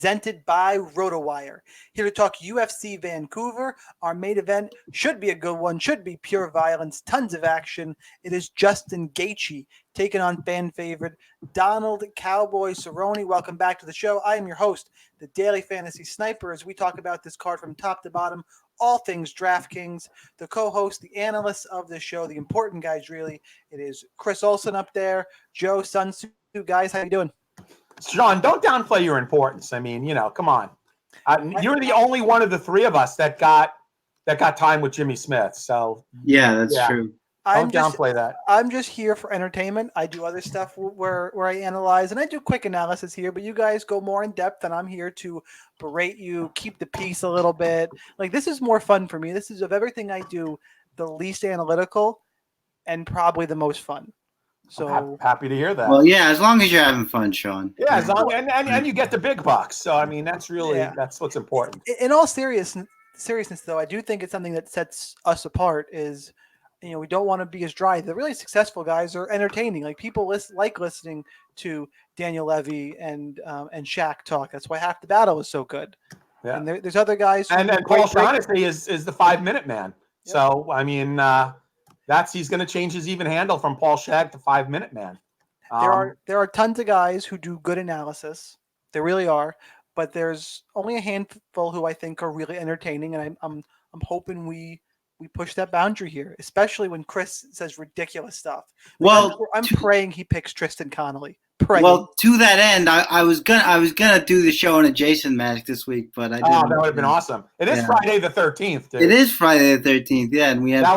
presented by RotoWire. Here to talk UFC Vancouver. Our main event should be a good one, should be pure violence, tons of action. It is Justin Gaethje taking on fan favorite Donald Cowboy Cerrone. Welcome back to the show. I am your host, the Daily Fantasy Sniper, as we talk about this card from top to bottom, all things DraftKings. The co-host, the analyst of the show, the important guys really. It is Chris Olsen up there, Joe Sunsu. Guys, how you doing? Sean, don't downplay your importance. I mean, come on. You're the only one of the three of us that got time with Jimmy Smith. So that's true. Don't downplay that. I'm just here for entertainment. I do other stuff where I analyze, and I do quick analysis here, but you guys go more in depth, and I'm here to berate you, keep the peace a little bit. Like, this is more fun for me. This is, of everything I do, the least analytical and probably the most fun. So happy to hear that. Well, yeah, as long as you're having fun, Sean. Yeah, as long and you get the big bucks. So I mean, that's what's important. In all seriousness, though, I do think it's something that sets us apart. Is we don't want to be as dry. The really successful guys are entertaining. Like, people like listening to Daniel Levy and Shaq talk. That's why Half the Battle is so good. Yeah. And there's other guys. And Paul Shaughnessy is the 5-minute man. Yep. So I mean. He's going to change his even handle from Paul Shag to 5-minute man. There are tons of guys who do good analysis. There really are, but there's only a handful who I think are really entertaining, and I'm hoping we push that boundary here, especially when Chris says ridiculous stuff. Well, I'm praying he picks Tristan Connelly. Praying. Well, to that end, I was gonna do the show in a Jason mask this week, but I didn't. Oh, that would have been awesome. It is Friday the 13th, dude. It is Friday the 13th, yeah, and we have that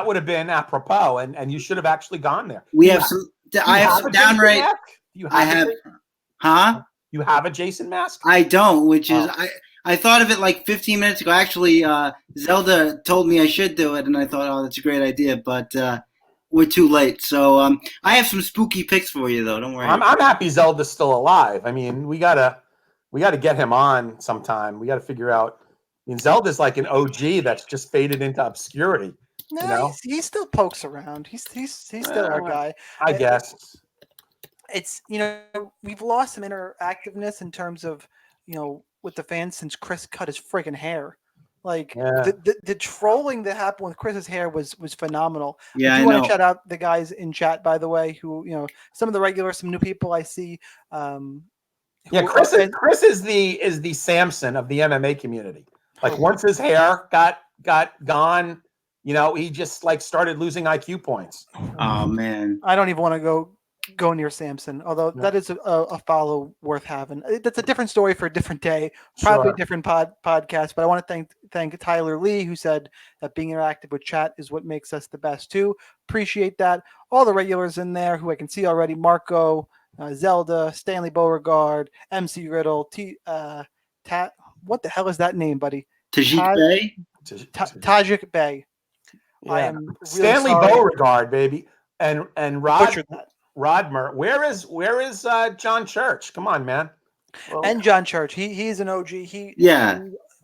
would have been apropos, and you should have actually gone there. We have some. I have some downright. You have a Jason mask? I don't, which is I thought of it like 15 minutes ago. Actually, Zelda told me I should do it, and I thought, oh, that's a great idea, but. We're too late. So I have some spooky picks for you, though. Don't worry. I'm happy Zelda's still alive. I mean, we gotta get him on sometime. We gotta figure out. I mean, Zelda's like an OG that's just faded into obscurity. No, he still pokes around. He's still our guy. I guess. It's we've lost some interactiveness in terms of with the fans since Chris cut his friggin' hair. Like the trolling that happened with Chris's hair was phenomenal. Yeah, I want to shout out the guys in chat, by the way, who some of the regulars, some new people I see. Chris is the Samson of the MMA community. Like, once his hair got gone, he just started losing IQ points. Oh man, I don't even want to go near Samson, although that is a follow worth having. That's a different story for a different day, probably a different podcast. But I want to thank Tyler Lee, who said that being interactive with chat is what makes us the best too. Appreciate that. All the regulars in there who I can see already: Marco, Zelda, Stanley Beauregard, MC Riddle, what the hell is that name, buddy? Tajik Bey. Tajik Bey. Yeah. I am really Stanley Beauregard, baby, and Rodmer. Where is John Church? Come on, man. Well, and John Church. He's an OG.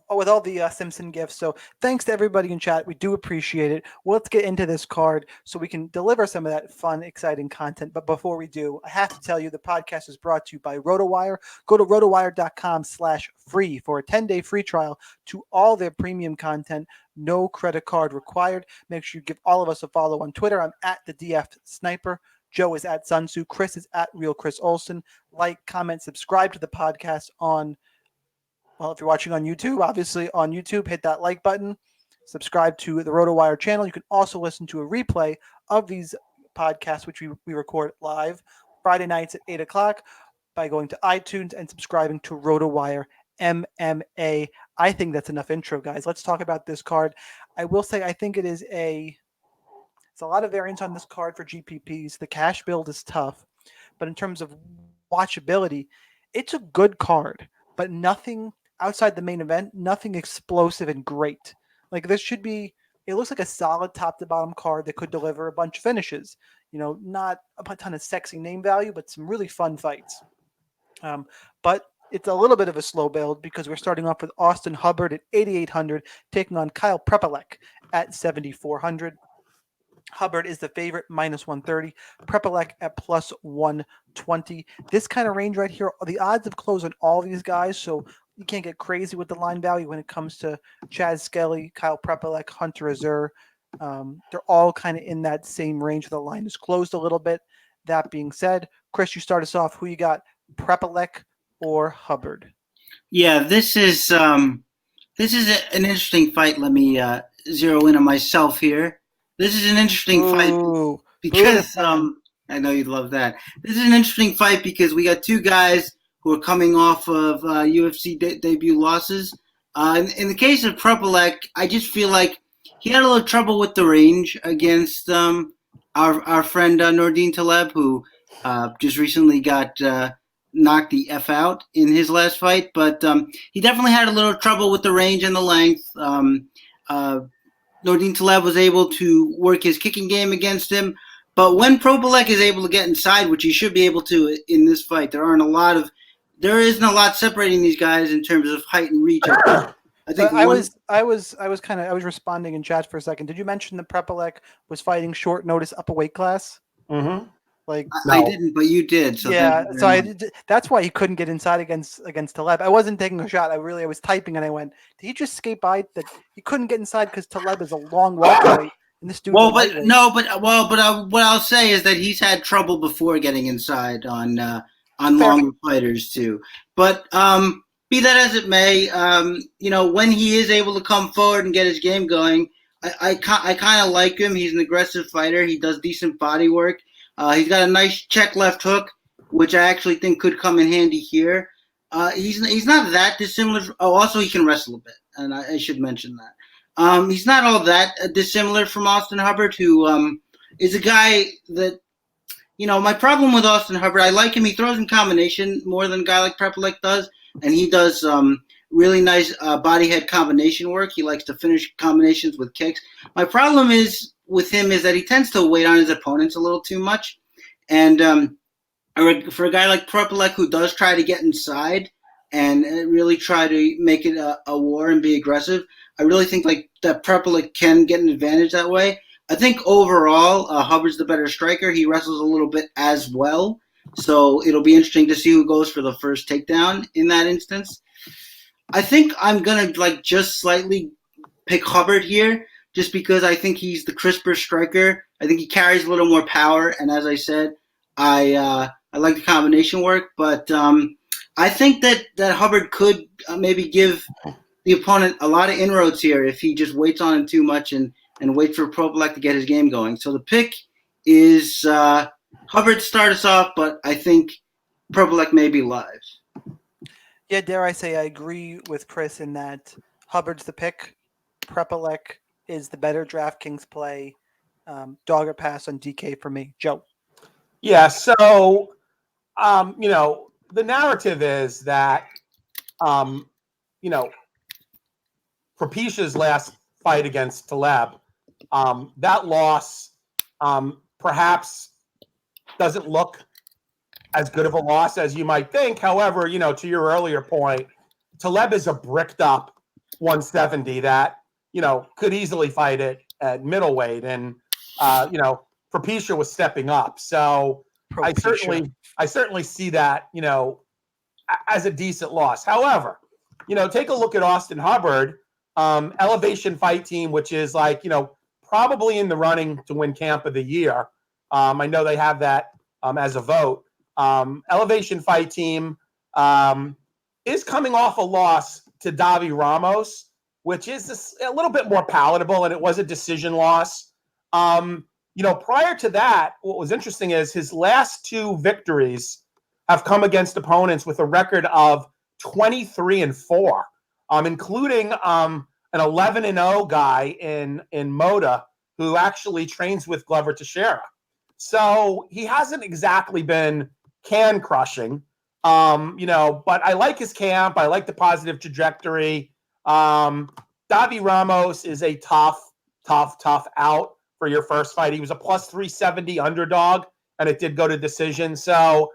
With all the Simpson gifts. So thanks to everybody in chat. We do appreciate it. Well, let's get into this card so we can deliver some of that fun, exciting content. But before we do, I have to tell you the podcast is brought to you by RotoWire. Go to rotowire.com/free for a 10-day free trial to all their premium content. No credit card required. Make sure you give all of us a follow on Twitter. I'm at the DF Sniper. Joe is at Sunsu. Chris is at Real Chris Olsen. Like, comment, subscribe to the podcast if you're watching on YouTube, obviously on YouTube, hit that like button. Subscribe to the RotoWire channel. You can also listen to a replay of these podcasts, which we record live Friday nights at 8 o'clock by going to iTunes and subscribing to RotoWire MMA. I think that's enough intro, guys. Let's talk about this card. I will say I think it's a lot of variance on this card for GPPs. The cash build is tough, but in terms of watchability, it's a good card, but nothing outside the main event, nothing explosive and great. Like, it looks like a solid top to bottom card that could deliver a bunch of finishes. Not a ton of sexy name value, but some really fun fights. But it's a little bit of a slow build because we're starting off with Austin Hubbard at 8,800, taking on Kyle Prepolec at 7,400. Hubbard is the favorite, -130. Prepolec at +120. This kind of range right here, the odds have closed on all these guys, so you can't get crazy with the line value when it comes to Chad Skelly, Kyle Prepolec, Hunter Azure. They're all kind of in that same range. The line is closed a little bit. That being said, Chris, you start us off. Who you got, Prepolec or Hubbard? Yeah, this is an interesting fight. Let me zero in on myself here. This is an interesting fight because I know you'd love that. This is an interesting fight because we got two guys who are coming off of UFC debut losses. In the case of Prepolec, I just feel like he had a little trouble with the range against our friend Nordine Taleb, who just recently got knocked the F out in his last fight. But he definitely had a little trouble with the range and the length. Nordine Taleb was able to work his kicking game against him. But when Prepolec is able to get inside, which he should be able to in this fight, there isn't a lot separating these guys in terms of height and reach. I was responding in chat for a second. Did you mention that Prepolec was fighting short notice up a weight class? Mm-hmm. Like I didn't, but you did. So yeah, that's why he couldn't get inside against Taleb. I wasn't taking a shot. I was typing and I went, did he just skate by that? He couldn't get inside because Taleb is a long welterweight. And this dude. What I'll say is that he's had trouble before getting inside on longer fighters too. But be that as it may, when he is able to come forward and get his game going, I kind of like him. He's an aggressive fighter. He does decent body work. He's got a nice check left hook, which I actually think could come in handy here. He's not that dissimilar. Also he can wrestle a bit, and I should mention that. He's not all that dissimilar from Austin Hubbard, who is a guy that, my problem with Austin Hubbard, I like him. He throws in combination more than a guy like Prepolec does, and he does really nice body-head combination work. He likes to finish combinations with kicks. My problem with him is that he tends to wait on his opponents a little too much. And for a guy like Prepolec, who does try to get inside and really try to make it a war and be aggressive, I really think that Prepolec can get an advantage that way. I think overall, Hubbard's the better striker. He wrestles a little bit as well. So it'll be interesting to see who goes for the first takedown in that instance. I think I'm going to just slightly pick Hubbard here just because I think he's the crisper striker. I think he carries a little more power. And as I said, I like the combination work. But I think that Hubbard could maybe give the opponent a lot of inroads here if he just waits on him too much and waits for Prepolec to get his game going. So the pick is Hubbard to start us off, but I think Prepolec may be live. Yeah, dare I say I agree with Chris in that Hubbard's the pick. Prepolec is the better DraftKings play. Dog or pass on DK for me. Joe. Yeah, so, the narrative is that, Propitia's last fight against Taleb, that loss perhaps doesn't look as good of a loss as you might think. However, to your earlier point, Taleb is a bricked up 170 that, could easily fight it at middleweight. And, Propitia was stepping up. So I certainly see that, as a decent loss. However, take a look at Austin Hubbard, Elevation Fight Team, which is probably in the running to win Camp of the Year. I know they have that as a vote. Elevation Fight Team is coming off a loss to Davi Ramos, which is a little bit more palatable, and it was a decision loss. Prior to that, what was interesting is his last two victories have come against opponents with a record of 23-4, including an 11-0 guy in Moda who actually trains with Glover Teixeira. So he hasn't exactly been can crushing, but I like his camp. I like the positive trajectory. Davi Ramos is a tough out for your first fight. He was a plus 370 underdog, and it did go to decision. So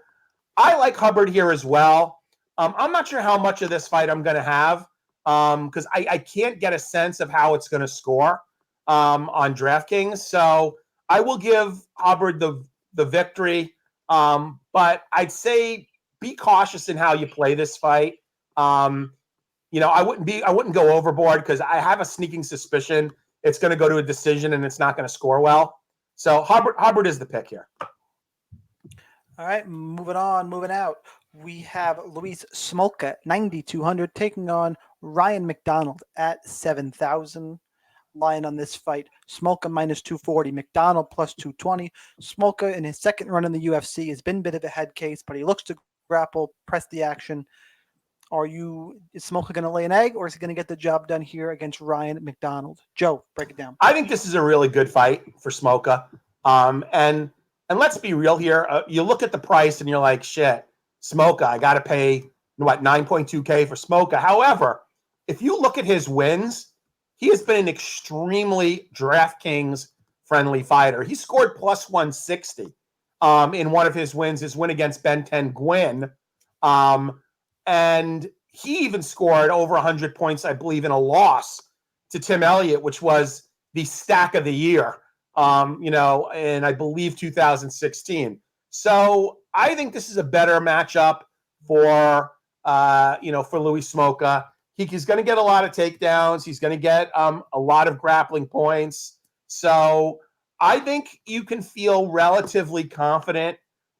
I like Hubbard here as well. I'm not sure how much of this fight I'm going to have because I can't get a sense of how it's going to score on DraftKings. So I will give Hubbard the victory, but I'd say be cautious in how you play this fight. I wouldn't go overboard because I have a sneaking suspicion it's going to go to a decision and it's not going to score well. So Hubbard is the pick here. All right, moving out. We have Luis Smolka, 9,200, taking on Ryan McDonald at 7,000. Line on this fight, Smolka minus 240, McDonald plus 220. Smolka in his second run in the UFC has been a bit of a head case, but he looks to grapple, press the action. Is Smolka going to lay an egg, or is he going to get the job done here against Ryan McDonald? Joe, break it down. I think this is a really good fight for Smolka. And let's be real here. You look at the price and you're like, shit, Smolka, I got to pay, 9.2K for Smolka. However, if you look at his wins, he has been an extremely DraftKings-friendly fighter. He scored plus 160 in one of his wins, his win against Ben 10 Gwynn. And he even scored over 100 points, I believe, in a loss to Tim Elliott, which was the stack of the year, in, I believe, 2016. So I think this is a better matchup for Luis Smolka. He's going to get a lot of takedowns. He's going to get a lot of grappling points. So I think you can feel relatively confident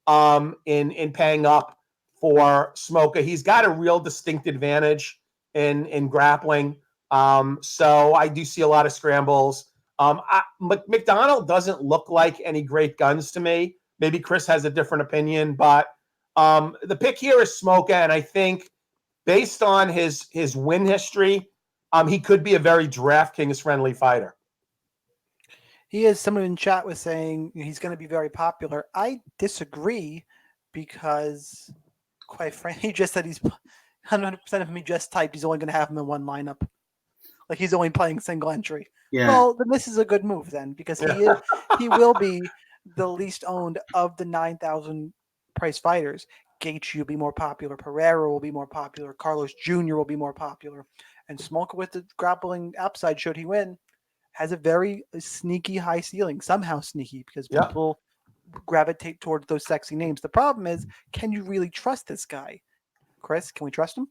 in paying up for Smolka. He's got a real distinct advantage in grappling. So I do see a lot of scrambles. McDonald doesn't look like any great guns to me. Maybe Chris has a different opinion, but the pick here is Smolka, and I think based on his win history, he could be a very DraftKings-friendly fighter. He is. Someone in chat was saying he's going to be very popular. I disagree because, quite frankly, he just said he's 100% of him. He just typed he's only going to have him in one lineup. Like he's only playing single entry. Yeah. Well, then this is a good move then because he will be the least owned of the 9,000 price fighters. Gaethje will be more popular. Pereira will be more popular. Carlos Jr. will be more popular. And Smolka with the grappling upside, should he win, has a very sneaky high ceiling. Somehow sneaky because people gravitate towards those sexy names. The problem is, can you really trust this guy? Chris, can we trust him?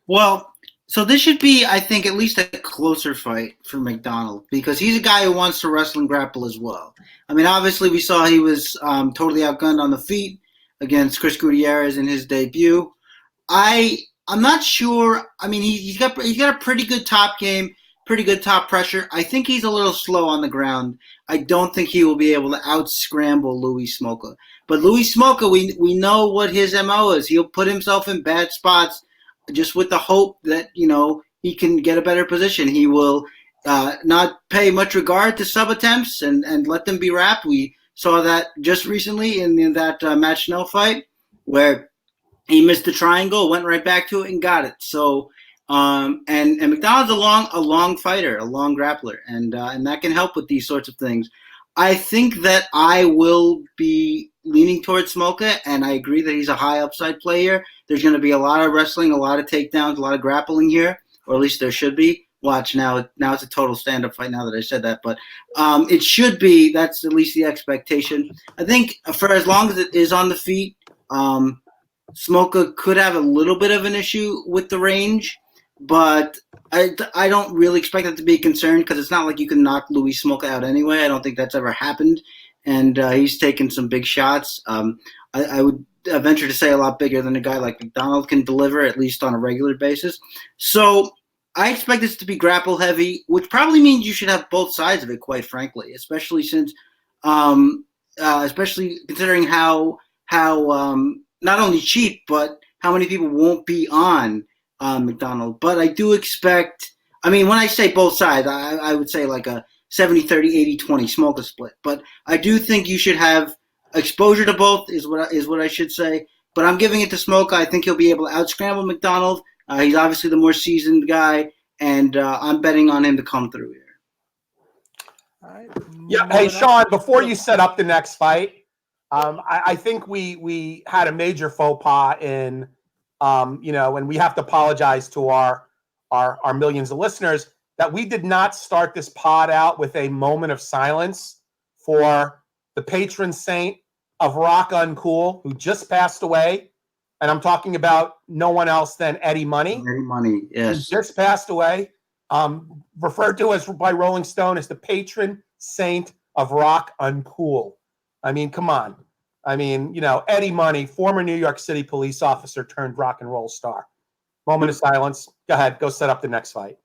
Well, so this should be, I think, at least a closer fight for McDonald because he's a guy who wants to wrestle and grapple as well. I mean, obviously we saw he was totally outgunned on the feet against Chris Gutierrez in his debut. I'm not sure. I mean, he's got a pretty good top game, pretty good top pressure. I think he's a little slow on the ground. I don't think he will be able to out-scramble Luis Smolka. But Luis Smolka, we know what his MO is. He'll put himself in bad spots just with the hope that, he can get a better position. He will not pay much regard to sub-attempts and let them be wrapped. We saw that just recently in that Matt Schnell fight where he missed the triangle, went right back to it, and got it. So, and McDonald's a long fighter, a long grappler, and that can help with these sorts of things. I think that I will be leaning towards Smolka, and I agree that he's a high upside player. There's going to be a lot of wrestling, a lot of takedowns, a lot of grappling here, or at least there should be. Watch now it's a total stand-up fight now that I said that, but it should be. That's at least the expectation. I think for as long as it is on the feet, Smolka could have a little bit of an issue with the range, but I don't really expect that to be a concern because it's not like you can knock Luis Smolka out anyway. I don't think that's ever happened, and he's taken some big shots. I would venture to say a lot bigger than a guy like McDonald can deliver, at least on a regular basis. So I expect this to be grapple heavy, which probably means you should have both sides of it, quite frankly, especially since, especially considering how not only cheap, but how many people won't be on McDonald. But I do expect, I mean, when I say both sides, I would say like a 70-30, 80-20 Smolka split. But I do think you should have exposure to both is what I should say. But I'm giving it to Smolka. I think he'll be able to out-scramble McDonald. He's obviously the more seasoned guy, and I'm betting on him to come through here. All right. Yeah. Hey, Sean, before you set up the next fight, I think we had a major faux pas in, and we have to apologize to our millions of listeners that we did not start this pod out with a moment of silence for the patron saint of rock uncool, who just passed away. And I'm talking about no one else than Eddie Money. Eddie Money, yes. Who just passed away. Referred to as by Rolling Stone as the patron saint of rock uncool. I mean, come on. I mean, Eddie Money, former New York City police officer turned rock and roll star. Moment of silence. Go ahead. Go set up the next fight.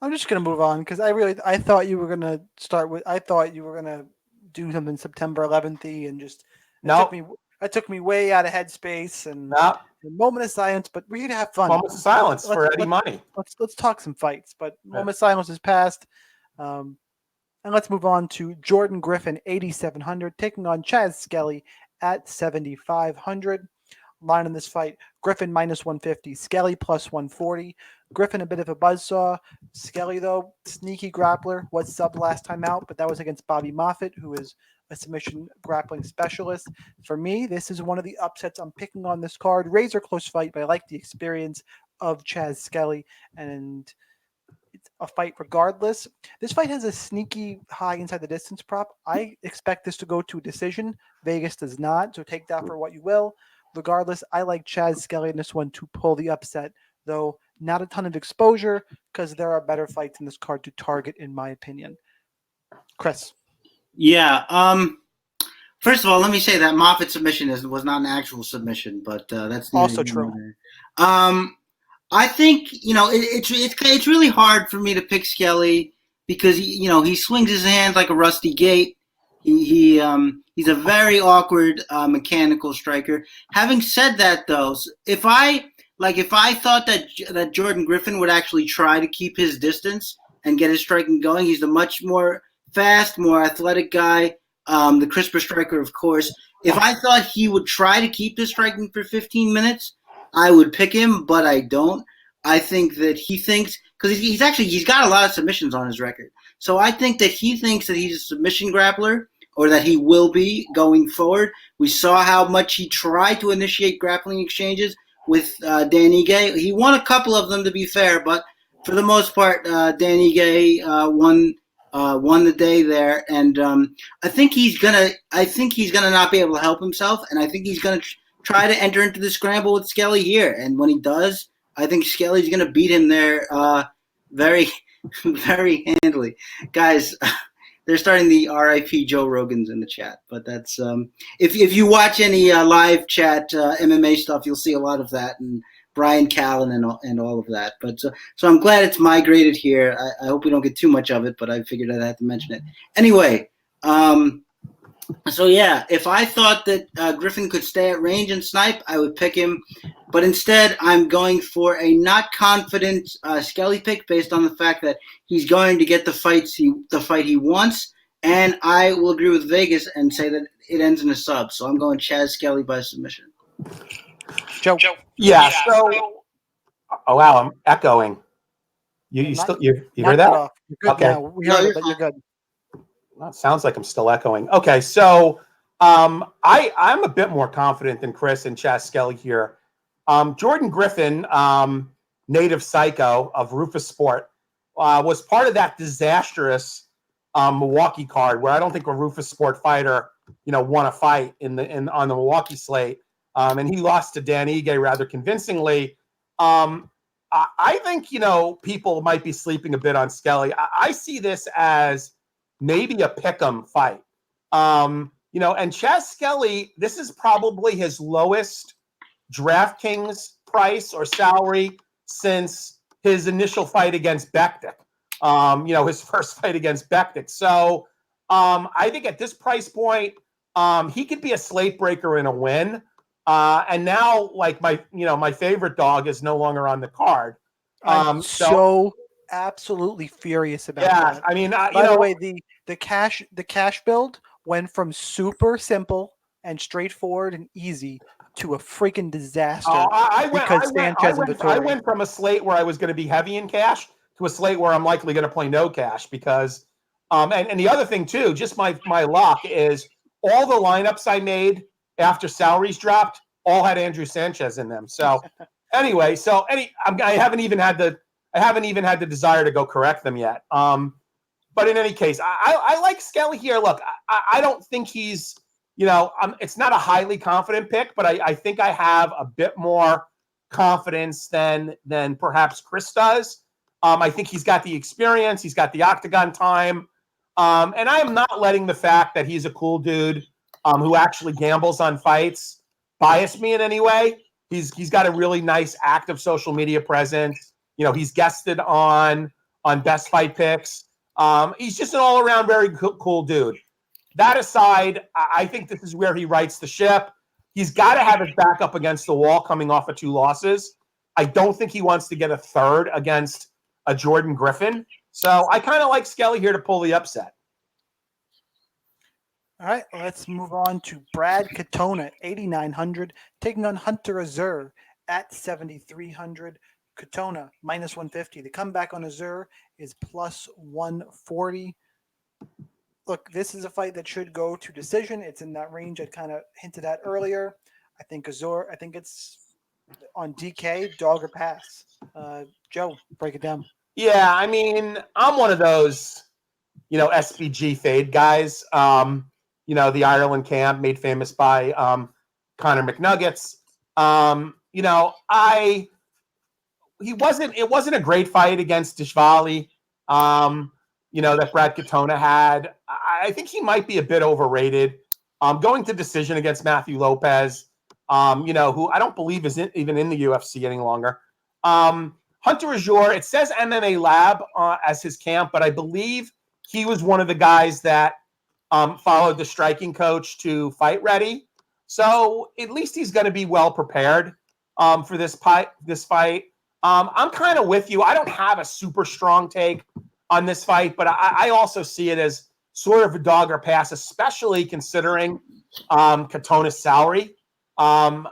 I'm just going to move on because I thought you were going to start with, I thought you were going to do something September 11th and just, it took me way out of headspace and a moment of silence, but we're here to have fun. Moment of silence for Eddie Money. Let's talk some fights, but moment of silence has passed. And let's move on to Jordan Griffin, 8,700, taking on Chaz Skelly at 7,500. Line in this fight, Griffin minus 150, Skelly plus 140. Griffin a bit of a buzzsaw. Skelly, though, sneaky grappler, was sub last time out, but that was against Bobby Moffitt, who is a submission grappling specialist. For me, this is one of the upsets I'm picking on this card. Razor close fight, but I like the experience of Chaz Skelly, and it's a fight regardless. This fight has a sneaky high inside the distance prop. I expect this to go to a decision. Vegas does not, so take that for what you will. Regardless, I like Chaz Skelly in this one to pull the upset, though not a ton of exposure because there are better fights in this card to target, in my opinion. Chris. Yeah. First of all, let me say that Moffitt submission was not an actual submission, but that's also true. I think it's really hard for me to pick Skelly because he swings his hand like a rusty gate. He's a very awkward mechanical striker. Having said that, though, if I thought that Jordan Griffin would actually try to keep his distance and get his striking going, he's a much more fast, more athletic guy, the crisper striker, of course. If I thought he would try to keep this striking for 15 minutes, I would pick him, but I don't. I think that he thinks, because he's got a lot of submissions on his record. So I think that he thinks that he's a submission grappler, or that he will be going forward. We saw how much he tried to initiate grappling exchanges with Dan Ige. He won a couple of them, to be fair, but for the most part, Dan Ige won the day there, and I think he's gonna not be able to help himself, and I think he's gonna try to enter into the scramble with Skelly here. And when he does, I think Skelly's gonna beat him there very, very handily, guys. They're starting the RIP Joe Rogans in the chat, but that's if you watch any live chat MMA stuff, you'll see a lot of that, and Brian Callen and all of that. But so I'm glad it's migrated here. I hope we don't get too much of it, but I figured I'd have to mention it anyway. So yeah, if I thought that Griffin could stay at range and snipe, I would pick him. But instead, I'm going for a not confident Skelly pick based on the fact that he's going to get the fight he wants. And I will agree with Vegas and say that it ends in a sub. So I'm going Chaz Skelly by submission. Joe. Yeah. So, oh wow, I'm echoing. You hear that? You're good okay. Now. We heard it, but you're good. Well, it sounds like I'm still echoing. Okay, so I'm a bit more confident than Chris and Chaz Skelly here. Jordan Griffin, native psycho of Rufus Sport, was part of that disastrous Milwaukee card where I don't think a Rufus Sport fighter, won a fight on the Milwaukee slate, and he lost to Dan Ige rather convincingly. I think people might be sleeping a bit on Skelly. I see this as maybe a pick'em fight. And Chaz Skelly, this is probably his lowest DraftKings price or salary since his initial fight against Bektik. His first fight against Bektik. So I think at this price point, he could be a slate breaker in a win. And now, like my favorite dog is no longer on the card. I'm so absolutely furious about that. I mean, by the way, the cash build went from super simple and straightforward and easy to a freaking disaster. I went from a slate where I was going to be heavy in cash to a slate where I'm likely going to play no cash because, and the other thing too, just my luck is all the lineups I made after salaries dropped all had Andrew Sanchez in them. So anyway, I haven't even had the desire to go correct them yet. But in any case, I like Skelly here. Look, I don't think he's, it's not a highly confident pick, but I think I have a bit more confidence than perhaps Chris does. I think he's got the experience. He's got the octagon time. And I am not letting the fact that he's a cool dude who actually gambles on fights bias me in any way. He's got a really nice active social media presence. He's guested on Best Fight Picks. He's just an all-around very cool dude. That aside, I think this is where he rights the ship. He's got to have his back up against the wall coming off of 2 losses. I don't think he wants to get a third against a Jordan Griffin. So I kind of like Skelly here to pull the upset. All right, let's move on to Brad Katona, 8,900, taking on Hunter Azure at 7,300. Katona, minus 150. The comeback on Azure is plus 140. Look, this is a fight that should go to decision. It's in that range I kind of hinted at earlier. I think Azure, it's on DK, dog or pass. Joe, break it down. Yeah, I mean, I'm one of those, SPG fade guys. The Ireland camp made famous by Connor McNuggets. It wasn't a great fight against Dishvali, that Brad Katona had. I think he might be a bit overrated. Going to decision against Matthew Lopez, who I don't believe is even in the UFC any longer. Hunter Azure, it says MMA Lab as his camp, but I believe he was one of the guys that followed the striking coach to Fight Ready. So at least he's going to be well prepared for this fight. I'm kind of with you. I don't have a super strong take on this fight, but I also see it as sort of a dog or pass, especially considering Katona's salary. I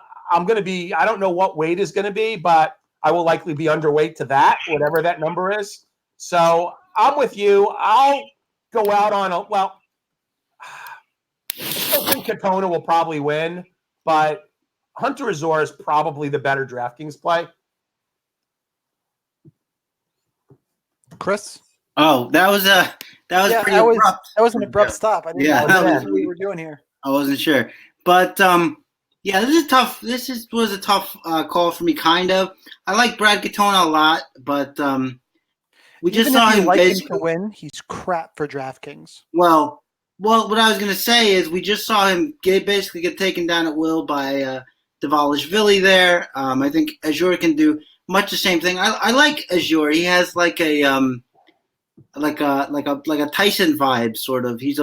don't know what weight is going to be, but I will likely be underweight to that, whatever that number is. So I'm with you. I'll go out on I still think Katona will probably win, but Hunter Azure is probably the better DraftKings play. Chris? Oh, that was pretty abrupt. That was an abrupt stop. I didn't know what we were doing here. I wasn't sure. But this is tough. Was a tough call for me, kind of. I like Brad Katona a lot, but we just saw him basically to win. He's crap for DraftKings. Well, what I was going to say is we just saw him basically get taken down at will by Dvalishvili there. I think Azure can do much the same thing. I like Azure. He has like a Tyson vibe, sort of. He's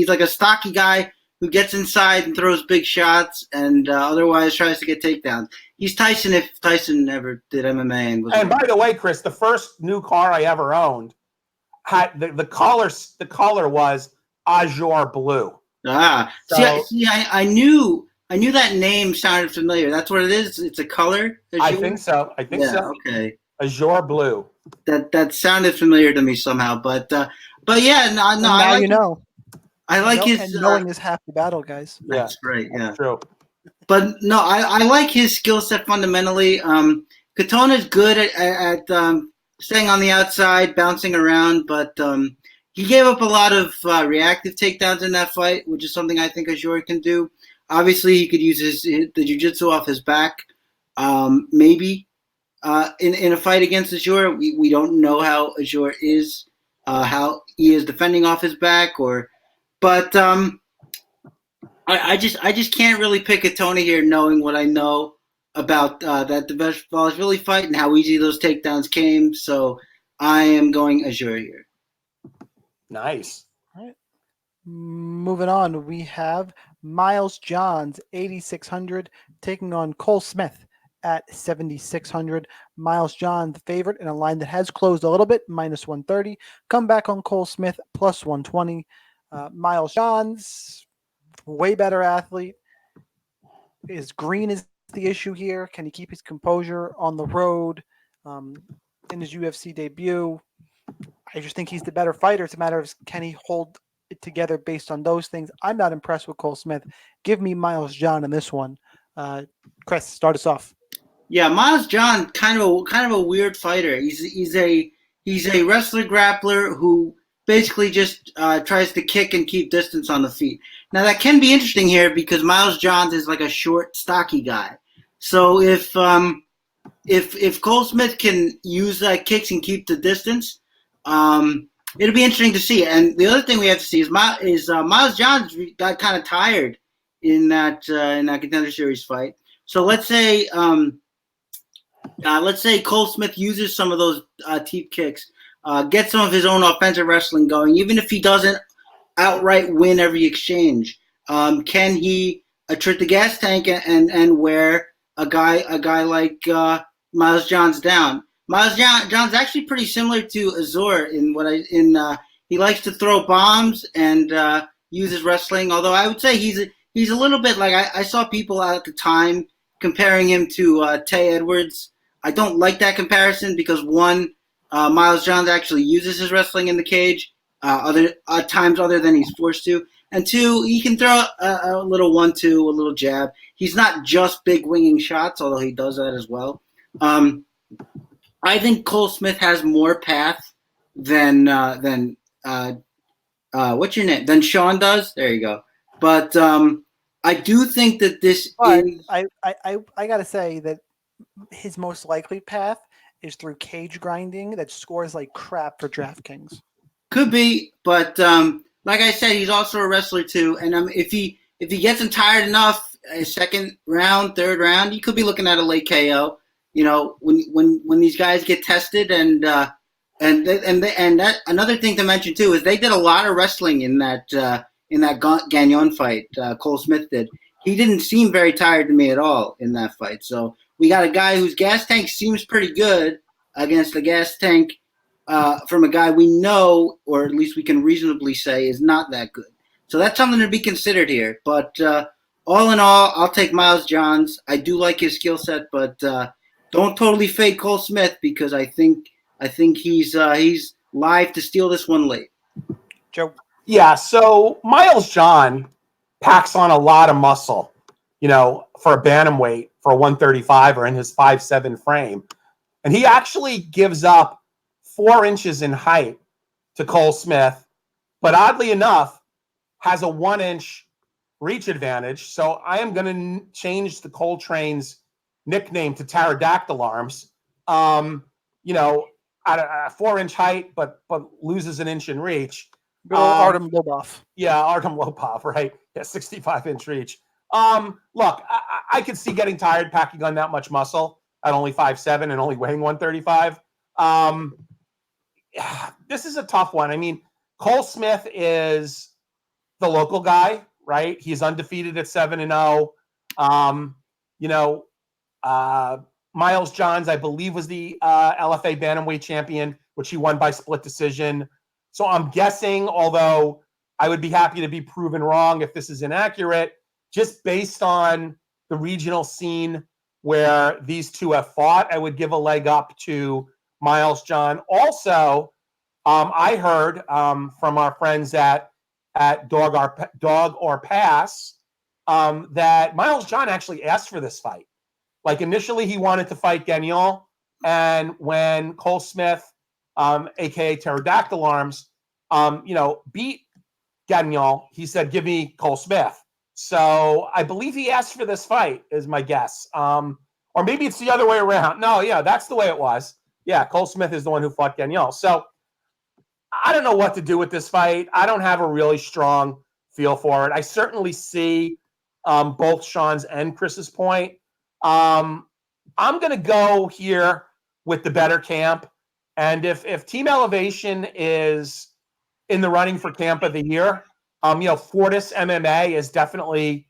like a stocky guy who gets inside and throws big shots and otherwise tries to get takedowns. He's Tyson if Tyson ever did MMA. And by the way, Chris, the first new car I ever owned had the color was Azure blue. So, I knew that name sounded familiar. That's what it is. It's a color. Azure? I think so. Okay. Azure blue. That sounded familiar to me somehow, but yeah, no. Now you know. I like his. And knowing is half the battle, guys. That's right. Yeah. True. But no, I like his skill set fundamentally. Katona's good at staying on the outside, bouncing around, but he gave up a lot of reactive takedowns in that fight, which is something I think Azure can do. Obviously, he could use the jiu-jitsu off his back, maybe in a fight against Azure. We don't know how Azure is, how he is defending off his back, but I just can't really pick Katona here, knowing what I know about that Dvalishvili fight and how easy those takedowns came. So I am going Azure here. Nice. All right. Moving on, we have Miles Johns, 8,600, taking on Cole Smith at 7,600. Miles John, the favorite in a line that has closed a little bit, minus 130. Come back on Cole Smith, plus 120. Miles Johns, way better athlete. Is green is the issue here. Can he keep his composure on the road in his UFC debut? I just think he's the better fighter. It's a matter of can he hold it together based on those things. I'm not impressed with Cole Smith. Give me Miles John in this one. Chris, start us off. Yeah, Miles John, kind of a weird fighter. He's a wrestler grappler who basically just tries to kick and keep distance on the feet. Now that can be interesting here because Miles Johns is like a short, stocky guy. So if Cole Smith can use kicks and keep the distance, it'll be interesting to see. And the other thing we have to see is Miles Johns got kind of tired in that Contender Series fight. So let's say Cole Smith uses some of those teep kicks, get some of his own offensive wrestling going, even if he doesn't outright win every exchange. Can he trick the gas tank and wear a guy like Miles Johns down? Miles Johns actually pretty similar to Azure he likes to throw bombs and use his wrestling. Although I would say he's a little bit like I saw people out at the time comparing him to Tay Edwards. I don't like that comparison because one, Miles Johns actually uses his wrestling in the cage other times other than he's forced to, and two, he can throw a little 1-2, a little jab. He's not just big winging shots, although he does that as well. I think Cole Smith has more path than what's your name? Than Sean does. There you go. But I do think that this is. I gotta say that his most likely path is through cage grinding that scores like crap for DraftKings. Could be, but like I said, he's also a wrestler too. And if he gets him tired enough, second round, third round, you could be looking at a late KO. You know, when these guys get tested, and that another thing to mention too is they did a lot of wrestling in that Gagnon fight. Cole Smith did. He didn't seem very tired to me at all in that fight. So we got a guy whose gas tank seems pretty good against a gas tank from a guy we know, or at least we can reasonably say, is not that good. So that's something to be considered here. But all in all, I'll take Miles Johns. I do like his skill set, but don't totally fade Cole Smith because I think he's live to steal this one late. Joe. Yeah, so Miles John packs on a lot of muscle, for a bantamweight, for a 135 or in his 5'7" frame. And he actually gives up 4 inches in height to Cole Smith, but oddly enough, has a 1-inch reach advantage. So I am going to change the Coltrane's nickname to Pterodactyl Arms. At a 4-inch height, but loses an inch in reach. Artem Lobov. Yeah, Artem Lobov, right? Yeah, 65-inch reach. Look, I could see getting tired packing on that much muscle at only 5'7" and only weighing 135. This is a tough one. I mean, Cole Smith is the local guy, right? He's undefeated at 7-0. Miles Johns, I believe, was the LFA bantamweight champion, which he won by split decision. So I'm guessing, although I would be happy to be proven wrong if this is inaccurate, just based on the regional scene where these two have fought, I would give a leg up to Miles John. Also, I heard from our friends at Dog or Pass that Miles John actually asked for this fight. Like initially he wanted to fight Gagnon, and when Cole Smith, aka Pterodactyl Arms, beat Gagnon, he said, "Give me Cole Smith." So I believe he asked for this fight, is my guess. Or maybe it's the other way around. No, yeah, that's the way it was. Yeah, Cole Smith is the one who fought Gagnon. So I don't know what to do with this fight. I don't have a really strong feel for it. I certainly see both Sean's and Chris's point. I'm going to go here with the better camp. And if Team Elevation is in the running for camp of the year, Fortis MMA is definitely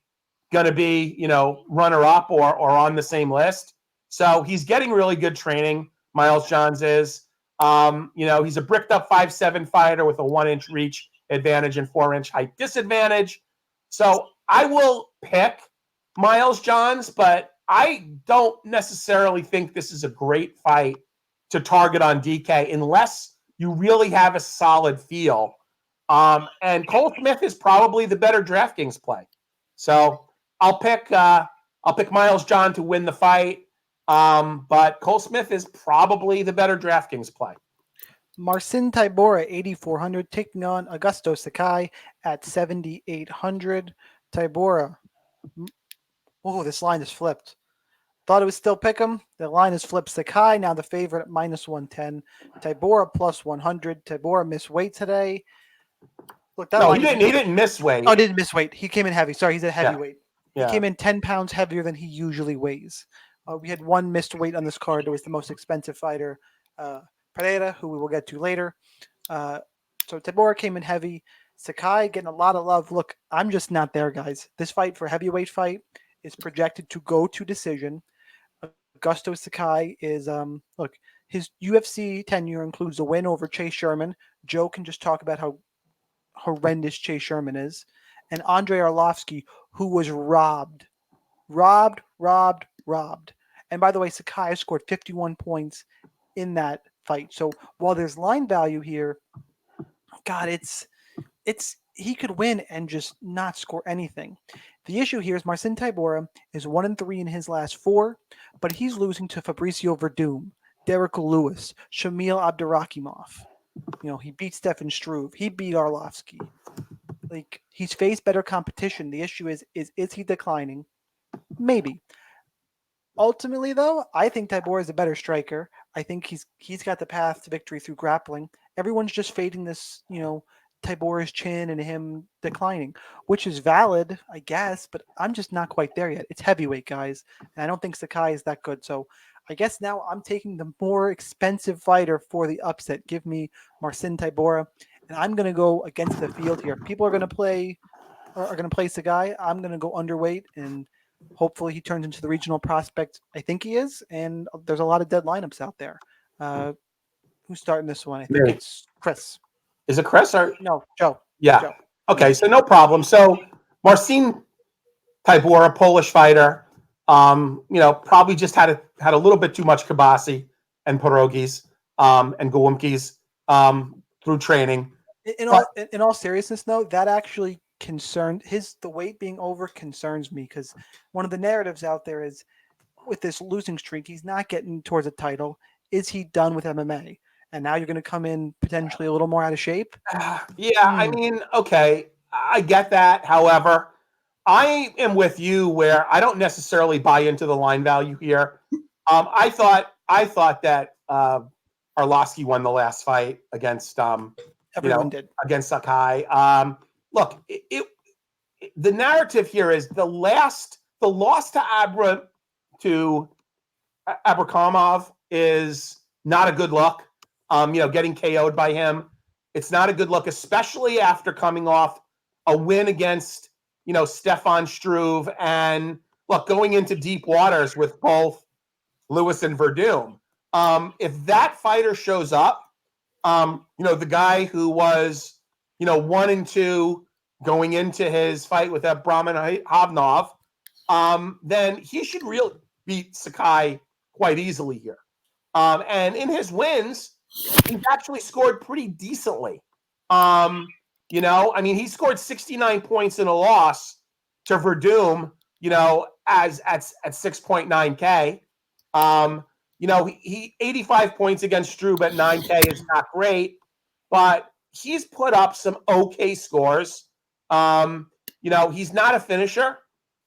going to be, runner-up or on the same list. So he's getting really good training, Miles Johns is. He's a bricked-up 5'7" fighter with a 1-inch reach advantage and 4-inch height disadvantage. So I will pick Miles Johns, but I don't necessarily think this is a great fight to target on DK unless you really have a solid feel. And Cole Smith is probably the better DraftKings play. So I'll pick Miles John to win the fight. But Cole Smith is probably the better DraftKings play. Marcin Tybura, 8,400, taking on Augusto Sakai at 7,800. Tybura. Oh, this line is flipped. Thought it was still Pick'em. The line is flipped. Sakai now the favorite at -110. Tybura plus 100. Tybura missed weight today. Look, that line he didn't miss weight. Oh, didn't miss weight. He came in heavy. Sorry, he's a heavyweight. Yeah. He came in 10 pounds heavier than he usually weighs. We had one missed weight on this card. It was the most expensive fighter, Pereira, who we will get to later. So Tybura came in heavy. Sakai getting a lot of love. Look, I'm just not there, guys. This fight for heavyweight fight is projected to go to decision. Augusto Sakai is, look, his UFC tenure includes a win over Chase Sherman. Joe can just talk about how horrendous Chase Sherman is. And Andrei Arlovsky, who was robbed. And by the way, Sakai scored 51 points in that fight. So while there's line value here, God, it's he could win and just not score anything. The issue here is Marcin Tybura is 1-3 in his last 4, but he's losing to Fabricio Verdum, Derek Lewis, Shamil Abdurakhimov. You know, he beat Stefan Struve. He beat Arlovsky. Like, he's faced better competition. The issue is he declining? Maybe. Ultimately, though, I think Tybura is a better striker. I think he's got the path to victory through grappling. Everyone's just fading this, Tybura's chin and him declining, which is valid, I guess, but I'm just not quite there yet. It's heavyweight, guys, and I don't think Sakai is that good. So I guess now I'm taking the more expensive fighter for the upset. Give me Marcin Tybura, and I'm going to go against the field here. People are going to play Sakai. I'm going to go underweight, and hopefully he turns into the regional prospect I think he is, and there's a lot of dead lineups out there. Who's starting this one? I think it's Chris. Is it Chris or no? Joe. Yeah. Joe. Okay, so no problem. So Marcin Tybura, Polish fighter, probably just had a little bit too much kibasi and pierogis and gołąbkis through training. In all seriousness, though, that actually the weight being over concerns me, because one of the narratives out there is with this losing streak, he's not getting towards a title. Is he done with MMA? And now you're going to come in potentially a little more out of shape? Yeah, I mean, okay, I get that. However, I am with you where I don't necessarily buy into the line value here. I thought that Arlovsky won the last fight against everyone did against Sakai. Look, the narrative here is the loss to Abramov is not a good look. Getting KO'd by him, it's not a good look, especially after coming off a win against, Stefan Struve, and look, going into deep waters with both Lewis and Verdum. If that fighter shows up, the guy who was, 1-2 going into his fight with Abramov, then he should really beat Sakai quite easily here. And in his wins, he's actually scored pretty decently. He scored 69 points in a loss to Verdum, as at 6.9K. He 85 points against Struve at 9K is not great, but he's put up some okay scores. He's not a finisher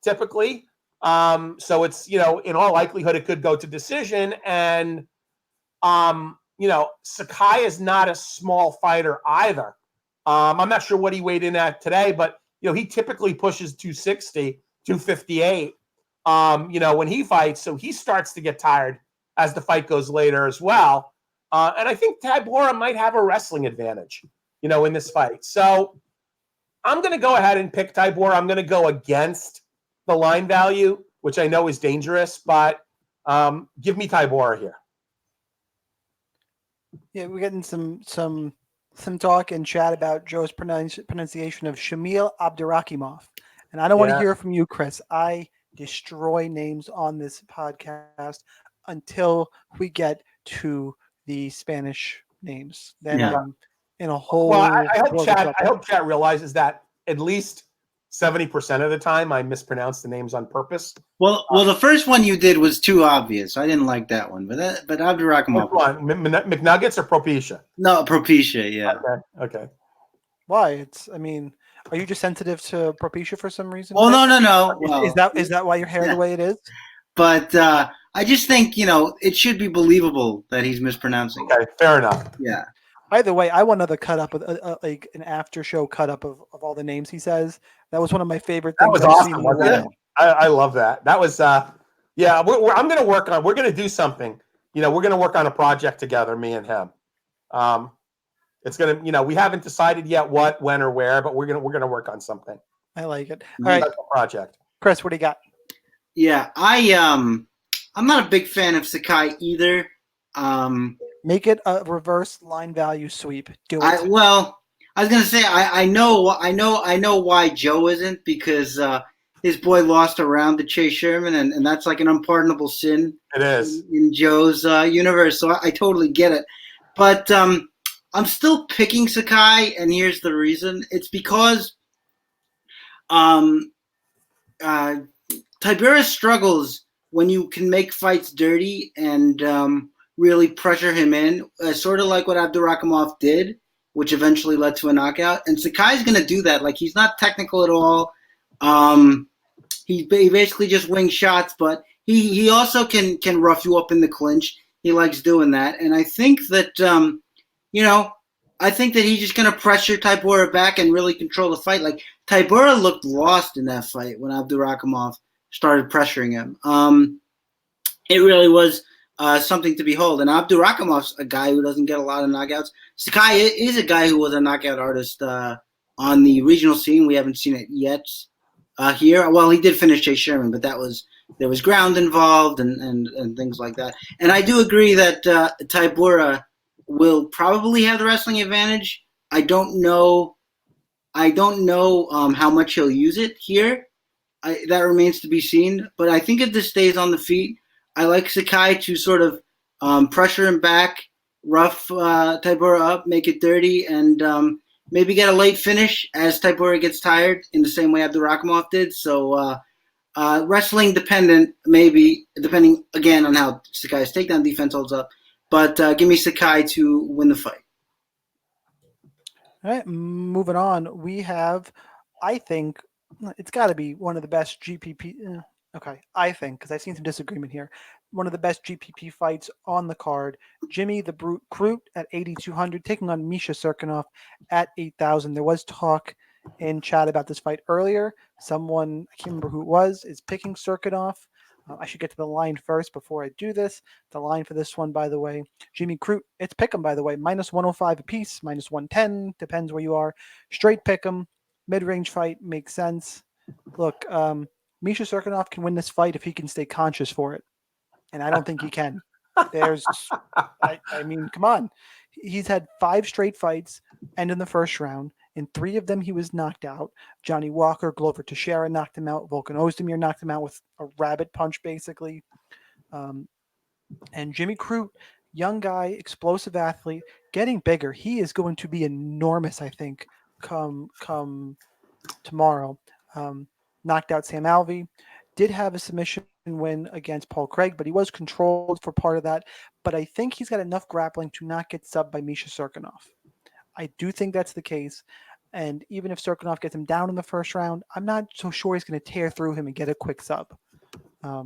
typically. So it's, in all likelihood, it could go to decision. And, Sakai is not a small fighter either. I'm not sure what he weighed in at today, but, he typically pushes 260, 258, when he fights. So he starts to get tired as the fight goes later as well. And I think Tybura might have a wrestling advantage, in this fight. So I'm going to go ahead and pick Tybura. I'm going to go against the line value, which I know is dangerous, but give me Tybura here. Yeah, we're getting some talk in chat about Joe's pronunciation of Shamil Abdurakhimov. And I don't want to hear from you, Chris. I destroy names on this podcast until we get to the Spanish names. Then I'm in a whole. Well, I hope chat realizes that at least 70% of the time I mispronounce the names on purpose. Well, the first one you did was too obvious. I didn't like that one, but Abdurakhimov. Which one? McNuggets or Propecia? No, Propecia, yeah. Okay. Why? Are you just sensitive to Propecia for some reason? Oh, no. Well, is that why your hair the way it is? But I just think, it should be believable that he's mispronouncing. Okay, fair enough. Yeah. Either way, I want another cut up, like an after show cut up of all the names he says. That was one of my favorite things. That was awesome, wasn't it? I love that. That was, I'm going to work on. We're going to do something. We're going to work on a project together, me and him. It's going to, we haven't decided yet what, when, or where, but we're going to work on something. I like it. All right, project. Chris, what do you got? Yeah, I'm not a big fan of Sakai either. Make it a reverse line value sweep. Do it. I was gonna say I know why Joe isn't, because his boy lost a round to Chase Sherman, and that's like an unpardonable sin. It is in Joe's universe, so I totally get it. But I'm still picking Sakai, and here's the reason: it's because Tybura struggles when you can make fights dirty and really pressure him in, sort of like what Abdurakhimov did, which eventually led to a knockout. And Sakai's going to do that. Like, he's not technical at all. He basically just wings shots, but he also can rough you up in the clinch. He likes doing that. And I think that, he's just going to pressure Tybura back and really control the fight. Like, Tybura looked lost in that fight when Abdurakhimov started pressuring him. It really was something to behold. And Abdurakhimov's a guy who doesn't get a lot of knockouts. Sakai is a guy who was a knockout artist on the regional scene. We haven't seen it yet here. Well, he did finish Chase Sherman, but there was ground involved and things like that. And I do agree that Tybura will probably have the wrestling advantage. I don't know how much he'll use it here. That remains to be seen. But I think if this stays on the feet, I like Sakai to sort of pressure him back, rough Tybura up, make it dirty, and maybe get a late finish as Tybura gets tired in the same way Abdurakhimov did. So wrestling dependent, maybe, depending, again, on how Sakai's takedown defense holds up. But give me Sakai to win the fight. All right, moving on. We have, I think, it's got to be one of the best GPP. Okay, I think, because I've seen some disagreement here, one of the best GPP fights on the card. Jimmy the Brute Crute at 8,200, taking on Misha Cirkunov at 8,000. There was talk in chat about this fight earlier. Someone, I can't remember who it was, is picking Cirkunov. I should get to the line first before I do this. The line for this one, by the way, Jimmy Crute, it's pick'em, by the way, minus 105 apiece, minus 110, depends where you are. Straight pick'em, mid-range fight, makes sense. Look, Misha Cirkunov can win this fight if he can stay conscious for it. And I don't think he can. I mean, come on. He's had 5 straight fights, end in the first round. In 3 of them, he was knocked out. Johnny Walker, Glover Teixeira knocked him out. Volkan Ozdemir knocked him out with a rabbit punch, basically. And Jimmy Crute, young guy, explosive athlete, getting bigger. He is going to be enormous, I think, come tomorrow. Knocked out Sam Alvey, did have a submission win against Paul Craig, but he was controlled for part of that. But I think he's got enough grappling to not get subbed by Misha Cirkunov. I do think that's the case. And even if Cirkunov gets him down in the first round, I'm not so sure he's going to tear through him and get a quick sub. I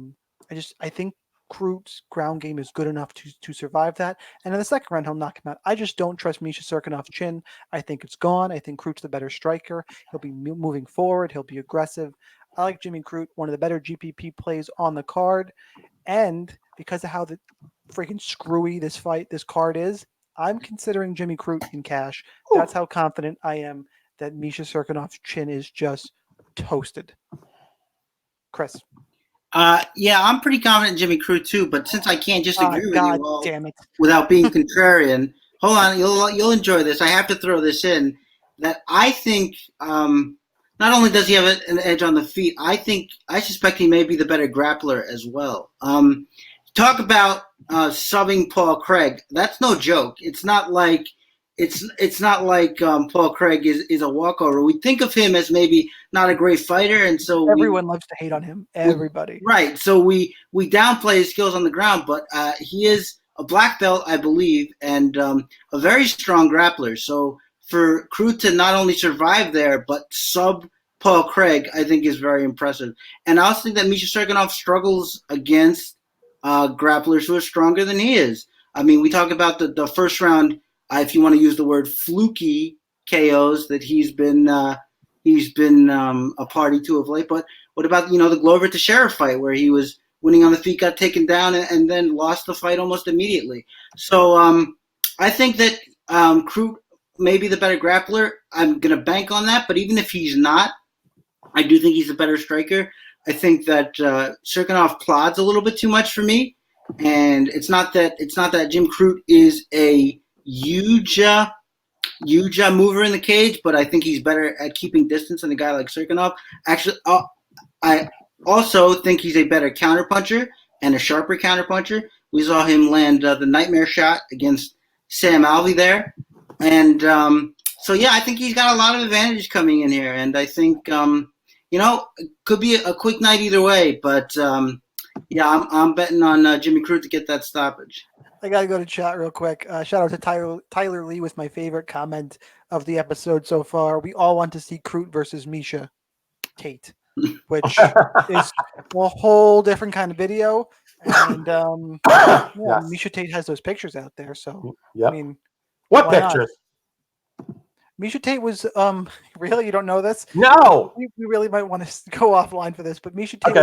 think Crute's ground game is good enough to survive that. And in the second round, he'll knock him out. I just don't trust Misha Cirkunov's chin. I think it's gone. I think Crute's the better striker. He'll be moving forward. He'll be aggressive. I like Jimmy Crute, one of the better GPP plays on the card. And because of how the freaking screwy this card is, I'm considering Jimmy Crute in cash. That's how confident I am that Misha Cirkunov's chin is just toasted. Chris. Yeah, I'm pretty confident in Jimmy Crute too, but since I can't just agree with you all damn it. without being contrarian, hold on, you'll enjoy this. I have to throw this in that I think not only does he have an edge on the feet, I suspect he may be the better grappler as well. Talk about subbing Paul Craig. That's no joke. It's not like it's not like Paul Craig is a walkover. We think of him as maybe not a great fighter, and so everyone loves to hate on him. Everybody, right? So we downplay his skills on the ground, but he is a black belt, I believe, and a very strong grappler. So for Crute to not only survive there but sub Paul Craig, I think is very impressive. And I also think that Misha Cirkunov struggles against grapplers who are stronger than he is. I mean, we talk about the first round, if you want to use the word fluky KOs that he's been a party to of late. But what about the Glover Teixeira fight where he was winning on the feet, got taken down, and then lost the fight almost immediately? So I think that Crute may be the better grappler. I'm going to bank on that. But even if he's not, I do think he's a better striker. I think that Cirkunov plods a little bit too much for me, and it's not that Jim Crute is a huge mover in the cage, but I think he's better at keeping distance than a guy like Cirkunov. Actually, I also think he's a better counterpuncher and a sharper counterpuncher. We saw him land the nightmare shot against Sam Alvey there, and so yeah, I think he's got a lot of advantage coming in here, and I think. It could be a quick night either way, but I'm betting on Jimmy Crute to get that stoppage. I got to go to chat real quick. Shout out to Tyler Lee with my favorite comment of the episode so far. We all want to see Crute versus Misha Tate, which is a whole different kind of video. And yes. Misha Tate has those pictures out there. So, yep. I mean, what pictures? Misha Tate was really, you don't know this? No. We really might want to go offline for this, but Misha Tate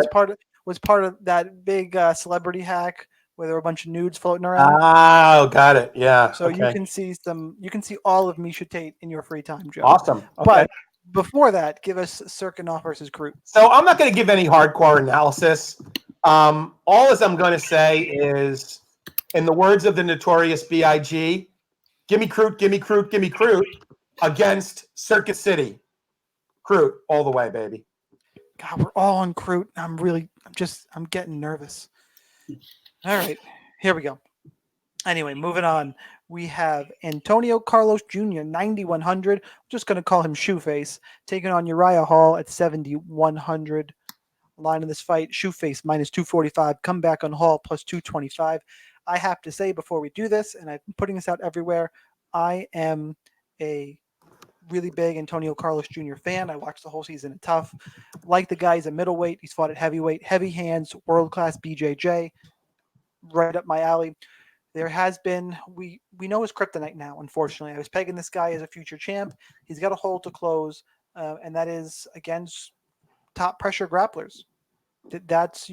was part of that big celebrity hack where there were a bunch of nudes floating around. Oh, got it. Yeah. So you can see all of Misha Tate in your free time, Joe. Awesome. Okay. But before that, give us Cirkunov versus Crute. So I'm not going to give any hardcore analysis. All as I'm going to say is, in the words of the notorious B.I.G., gimme Crute, gimme Crute, gimme Crute. Against Circuit City. Crute all the way, baby. God, we're all on Crute. I'm getting nervous. All right, here we go. Anyway, moving on. We have Antonio Carlos Jr., 9,100. I'm just going to call him Shoeface, taking on Uriah Hall at 7,100. Line of this fight, Shoeface minus 245. Come back on Hall plus 225. I have to say before we do this, and I've been putting this out everywhere, I am a really big Antonio Carlos Jr. fan. I watched the whole season at Tough. Like the guy, he's a middleweight. He's fought at heavyweight. Heavy hands, world-class BJJ. Right up my alley. There has been, we know his kryptonite now, unfortunately. I was pegging this guy as a future champ. He's got a hole to close, and that is against top pressure grapplers. That's,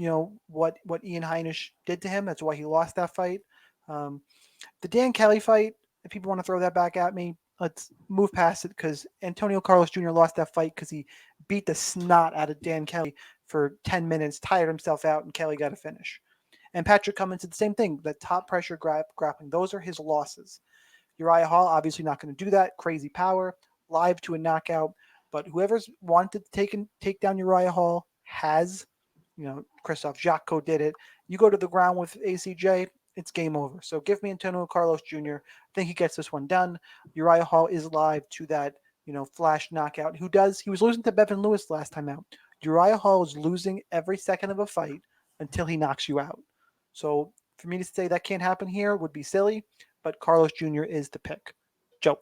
what Ian Heinisch did to him. That's why he lost that fight. The Dan Kelly fight, if people want to throw that back at me, let's move past it because Antonio Carlos Jr. lost that fight because he beat the snot out of Dan Kelly for 10 minutes, tired himself out, and Kelly got a finish. And Patrick Cummins did the same thing, the top pressure grappling. Those are his losses. Uriah Hall, obviously not going to do that. Crazy power, live to a knockout. But whoever's wanted to take down Uriah Hall has, Christoph Jacko did it. You go to the ground with ACJ, it's game over. So give me Antonio Carlos Jr. I think he gets this one done. Uriah Hall is live to that, flash knockout. He was losing to Bevan Lewis last time out. Uriah Hall is losing every second of a fight until he knocks you out. So for me to say that can't happen here would be silly, but Carlos Jr. is the pick. Joe.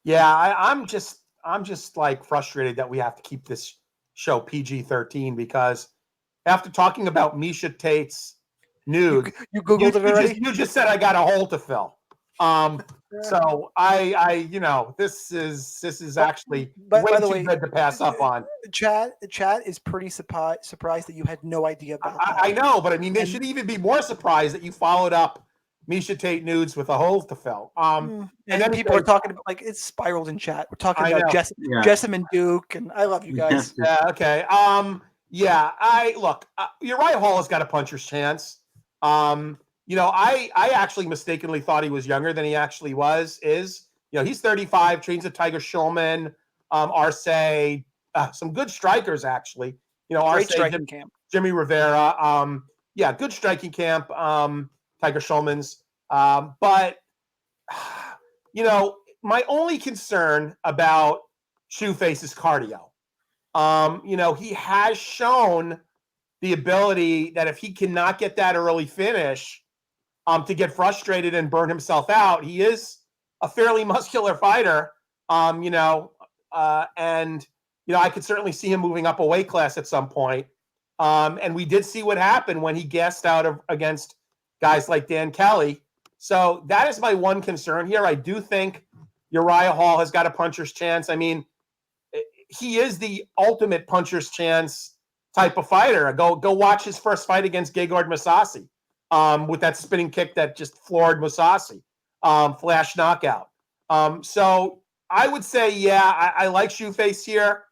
Yeah, I'm just like frustrated that we have to keep this show PG-13 because after talking about Misha Tate's nude, you Googled it already? You just said I got a hole to fill. So I this is actually way too good to pass up on. Chat is pretty surprised that you had no idea about that. I know, but I mean, they should even be more surprised that you followed up Misha Tate nudes with a hole to fill. And then people are talking about it's spiraled in chat. We're talking about Jessamine Duke, and I love you guys. Yeah. Okay. Uriah Hall has got a puncher's chance. I actually mistakenly thought he was younger than he actually is. He's 35, trains at Tiger Schulman, Arce, some good strikers actually. Great striking camp. Jimmy Rivera. Good striking camp. Tiger Schulman's. But my only concern about Shoeface is cardio. He has shown the ability that if he cannot get that early finish, to get frustrated and burn himself out. He is a fairly muscular fighter, and I could certainly see him moving up a weight class at some point. And we did see what happened when he gassed out against guys like Dan Kelly. So that is my one concern here. I do think Uriah Hall has got a puncher's chance. I mean, he is the ultimate puncher's chance type of fighter. Go watch his first fight against Gegard Mousasi, with that spinning kick that just floored Mousasi, flash knockout. So I would say, yeah, I like Shoeface here.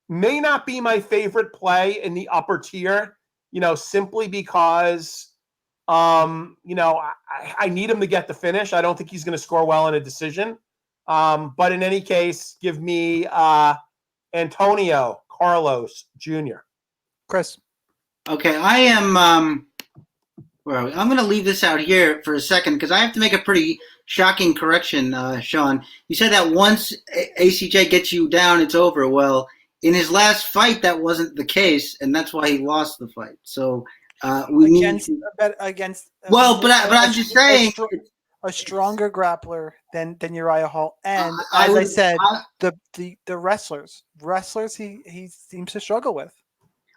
May not be my favorite play in the upper tier, simply because, I need him to get the finish. I don't think he's going to score well in a decision. But in any case, give me Antonio Carlos Jr. Chris. Okay, I am. I'm going to leave this out here for a second because I have to make a pretty shocking correction, Sean. You said that once ACJ gets you down, it's over. Well, in his last fight, that wasn't the case, and that's why he lost the fight. So we against. Well, but I'm just saying. A stronger grappler than Uriah Hall, and I said, the wrestlers he seems to struggle with.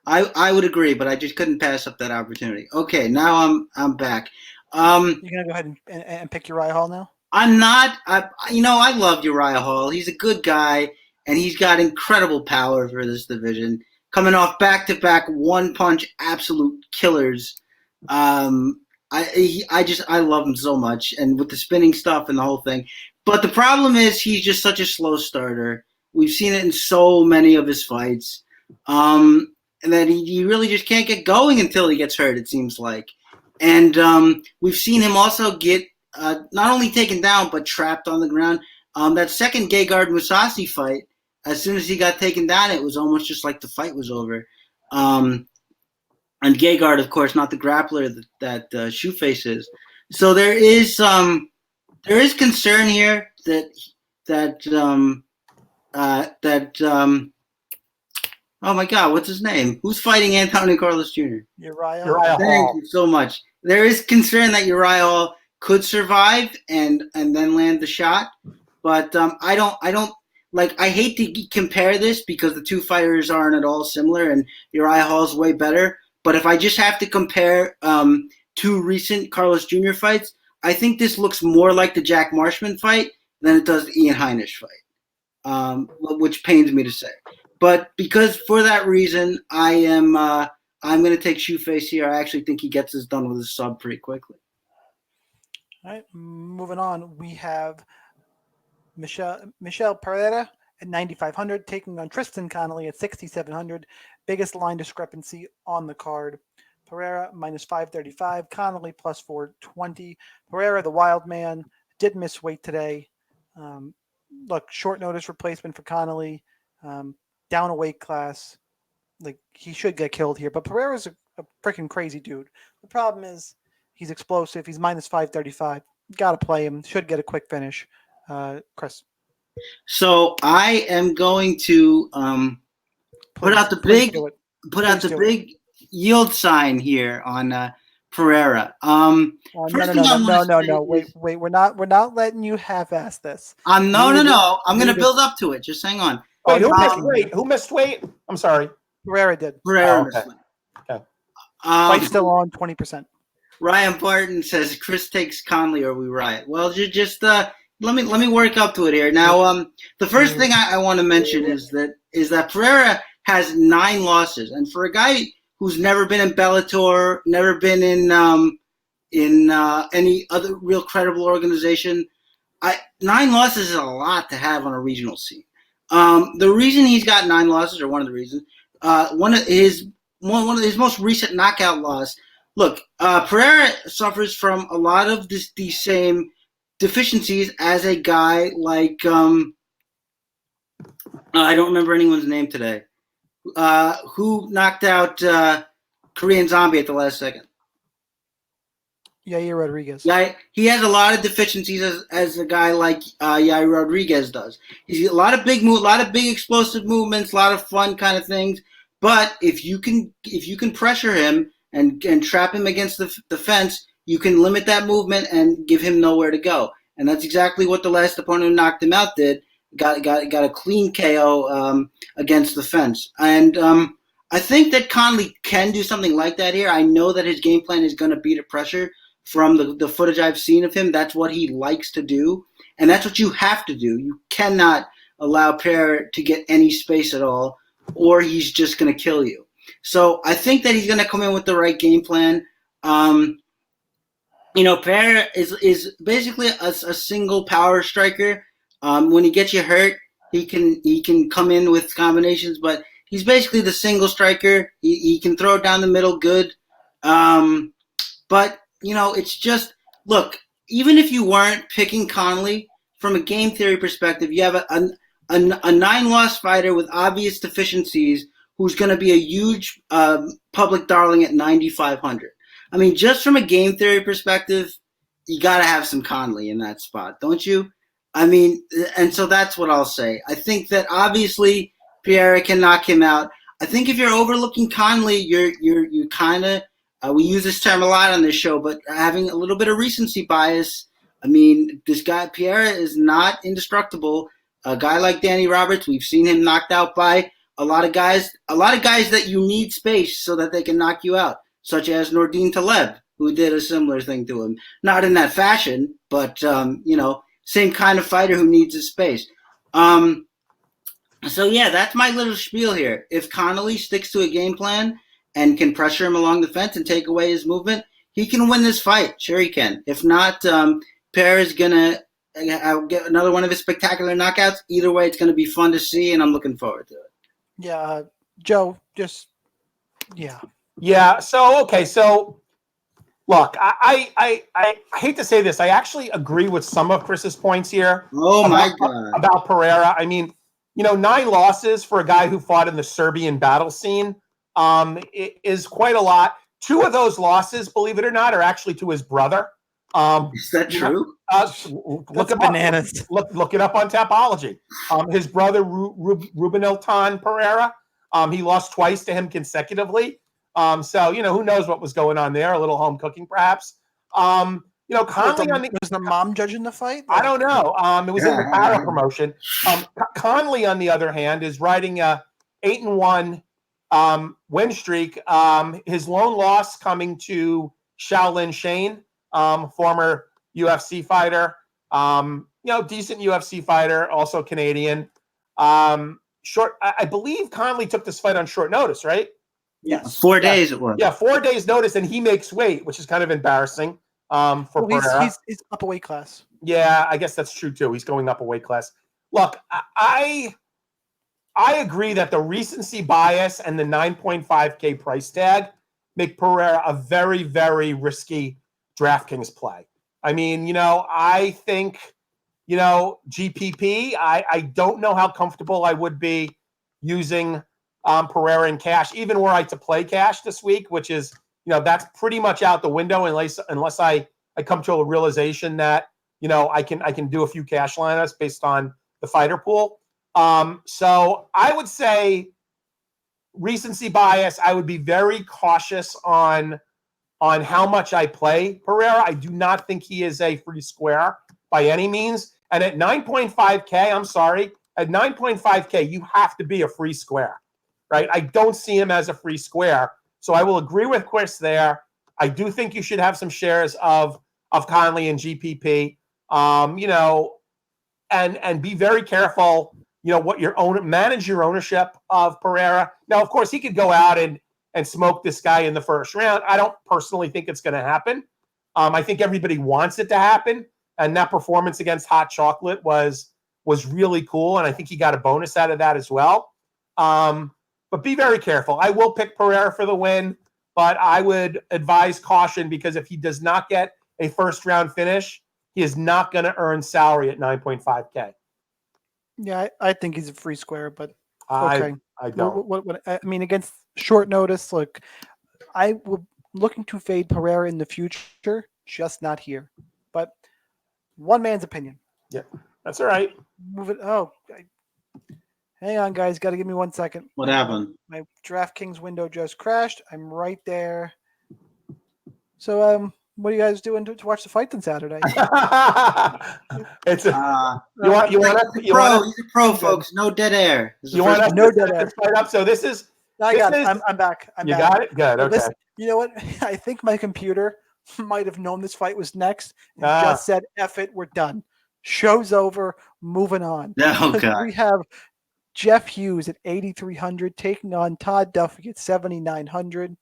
I would agree, but I just couldn't pass up that opportunity. Okay, now I'm back. You're gonna go ahead and pick Uriah Hall now? I'm not. I love Uriah Hall. He's a good guy, and he's got incredible power for this division. Coming off back-to-back one-punch absolute killers. I love him so much, and with the spinning stuff and the whole thing. But the problem is he's just such a slow starter. We've seen it in so many of his fights. And that he really just can't get going until he gets hurt, it seems like. And we've seen him also get not only taken down, but trapped on the ground. That second Gegard Mousasi fight, as soon as he got taken down, it was almost just like the fight was over. And Gegard, of course, not the grappler that Shoeface is. So there is concern here that oh my God, what's his name? Who's fighting Antônio Carlos Jr.? Uriah Hall. Thank you so much. There is concern that Uriah Hall could survive and then land the shot, but I don't like. I hate to compare this because the two fighters aren't at all similar, and Uriah Hall's way better. But if I just have to compare two recent Carlos Jr. fights, I think this looks more like the Jack Marshman fight than it does the Ian Heinisch fight, which pains me to say. But because for that reason, I'm going to take Shoeface here. I actually think he gets this done with a sub pretty quickly. All right, moving on. We have Michel Pereira at 9,500, taking on Tristan Connelly at 6,700. Biggest line discrepancy on the card. Pereira minus 535, Connelly plus 420. Pereira, the wild man, did miss weight today. Look, short notice replacement for Connelly, down a weight class. Like, he should get killed here. But Pereira's a freaking crazy dude. The problem is he's explosive. He's minus 535. Got to play him. Should get a quick finish. Chris. So I am going to put out the big yield sign here on Pereira. No. Wait. We're not letting you half-ass this. No. I'm going to build up to it. Just hang on. Wait, who missed weight? I'm sorry. Pereira did. Pereira. Okay. Fight's still on 20%. Ryan Barton says Chris takes Connelly or we riot. Well, just let me work up to it here. Now, the first thing I want to mention is that Pereira has 9 losses, and for a guy who's never been in Bellator, never been in any other real credible organization, 9 losses is a lot to have on a regional scene. The reason he's got 9 losses, or one of the reasons, one of his most recent knockout loss. Look, Pereira suffers from a lot of these same deficiencies as a guy like I don't remember anyone's name today, who knocked out Korean Zombie at the last second. Yair Rodriguez. Yeah, he has a lot of deficiencies as a guy like Yair Rodriguez does. He's a lot of big explosive movements, a lot of fun kind of things. But if you can pressure him and trap him against the fence, you can limit that movement and give him nowhere to go. And that's exactly what the last opponent who knocked him out did. Got a clean KO against the fence. And I think that Connelly can do something like that here. I know that his game plan is going to be to pressure. From the footage I've seen of him, that's what he likes to do. And that's what you have to do. You cannot allow Pereira to get any space at all, or he's just going to kill you. So I think that he's going to come in with the right game plan. Pereira is basically a single power striker. When he gets you hurt, he can come in with combinations, but he's basically the single striker. He can throw it down the middle good. But it's just, look, even if you weren't picking Connelly, from a game theory perspective, you have a 9-loss fighter with obvious deficiencies who's going to be a huge public darling at 9,500. I mean, just from a game theory perspective, you got to have some Connelly in that spot, don't you? I mean, and so that's what I'll say. I think that obviously Pereira can knock him out. I think if you're overlooking Connelly, you're kind of we use this term a lot on this show, but having a little bit of recency bias. I mean, this guy Pereira is not indestructible. A guy like Danny Roberts, we've seen him knocked out by a lot of guys that you need space so that they can knock you out, such as Nordine Taleb, who did a similar thing to him. Not in that fashion, but same kind of fighter who needs his space. So yeah, that's my little spiel here. If Connelly sticks to a game plan and can pressure him along the fence and take away his movement, he can win this fight. Sure he can. If not, Pereira's going to get another one of his spectacular knockouts. Either way, it's going to be fun to see, and I'm looking forward to it. Yeah, Joe, yeah. Yeah, so look, I hate to say this. I actually agree with some of Chris's points here. Oh, my God. About Pereira. I mean, 9 losses for a guy who fought in the Serbian battle scene is quite a lot. 2 of those losses, believe it or not, are actually to his brother. Is that true? Look it bananas. Look it up on Tapology. His brother Rubenilton Pereira, he lost twice to him consecutively. So who knows what was going on there? A little home cooking, perhaps. Connelly was the mom judging the fight? I don't know. It was in the Para promotion. Connelly, on the other hand, is riding a 8-1 win streak. His lone loss coming to Shaolin Shane, former UFC fighter. Decent UFC fighter, also Canadian. I believe Connelly took this fight on short notice, right? Yes. 4 days it was. Yeah, 4 days notice, and he makes weight, which is kind of embarrassing for Pereira. He's up a weight class. Yeah, I guess that's true too. He's going up a weight class. Look, I agree that the recency bias and the 9.5K price tag make Pereira a very, very risky DraftKings play. I mean, I think, GPP, I don't know how comfortable I would be using Pereira in cash, even were I to play cash this week, which is, that's pretty much out the window unless I come to a realization that, I can do a few cash lineups based on the fighter pool. So I would say recency bias, I would be very cautious on how much I play Pereira. I do not think he is a free square by any means. And at 9.5K, I'm sorry, at 9.5K, you have to be a free square, right? I don't see him as a free square. So I will agree with Chris there. I do think you should have some shares of Connelly and GPP, and be very careful, manage your ownership of Pereira. Now, of course, he could go out and smoke this guy in the first round. I don't personally think it's going to happen. I think everybody wants it to happen. And that performance against Hot Chocolate was really cool. And I think he got a bonus out of that as well. But be very careful. I will pick Pereira for the win, but I would advise caution because if he does not get a first round finish, he is not going to earn salary at 9.5K. Yeah, I think he's a free square, but okay. I don't. What I mean, against short notice, look, I will looking to fade Pereira in the future. just not here. But one man's opinion. Yep, that's all right. Move it. Hang on, guys. Got to give me 1 second. What happened? My DraftKings window just crashed. I'm right there. So, what are you guys doing to watch the fight on Saturday? It's a, He's a pro, folks. No dead air. You want us no to dead set air. this fight up? So this is. I got it. I'm back. You got it? Good. Okay. Listen, you know what? I think my computer might have known this fight was next and just said, F it, we're done. Show's over. Moving on. Oh, God. We have Jeff Hughes at 8,300 taking on Todd Duffee at 7,900.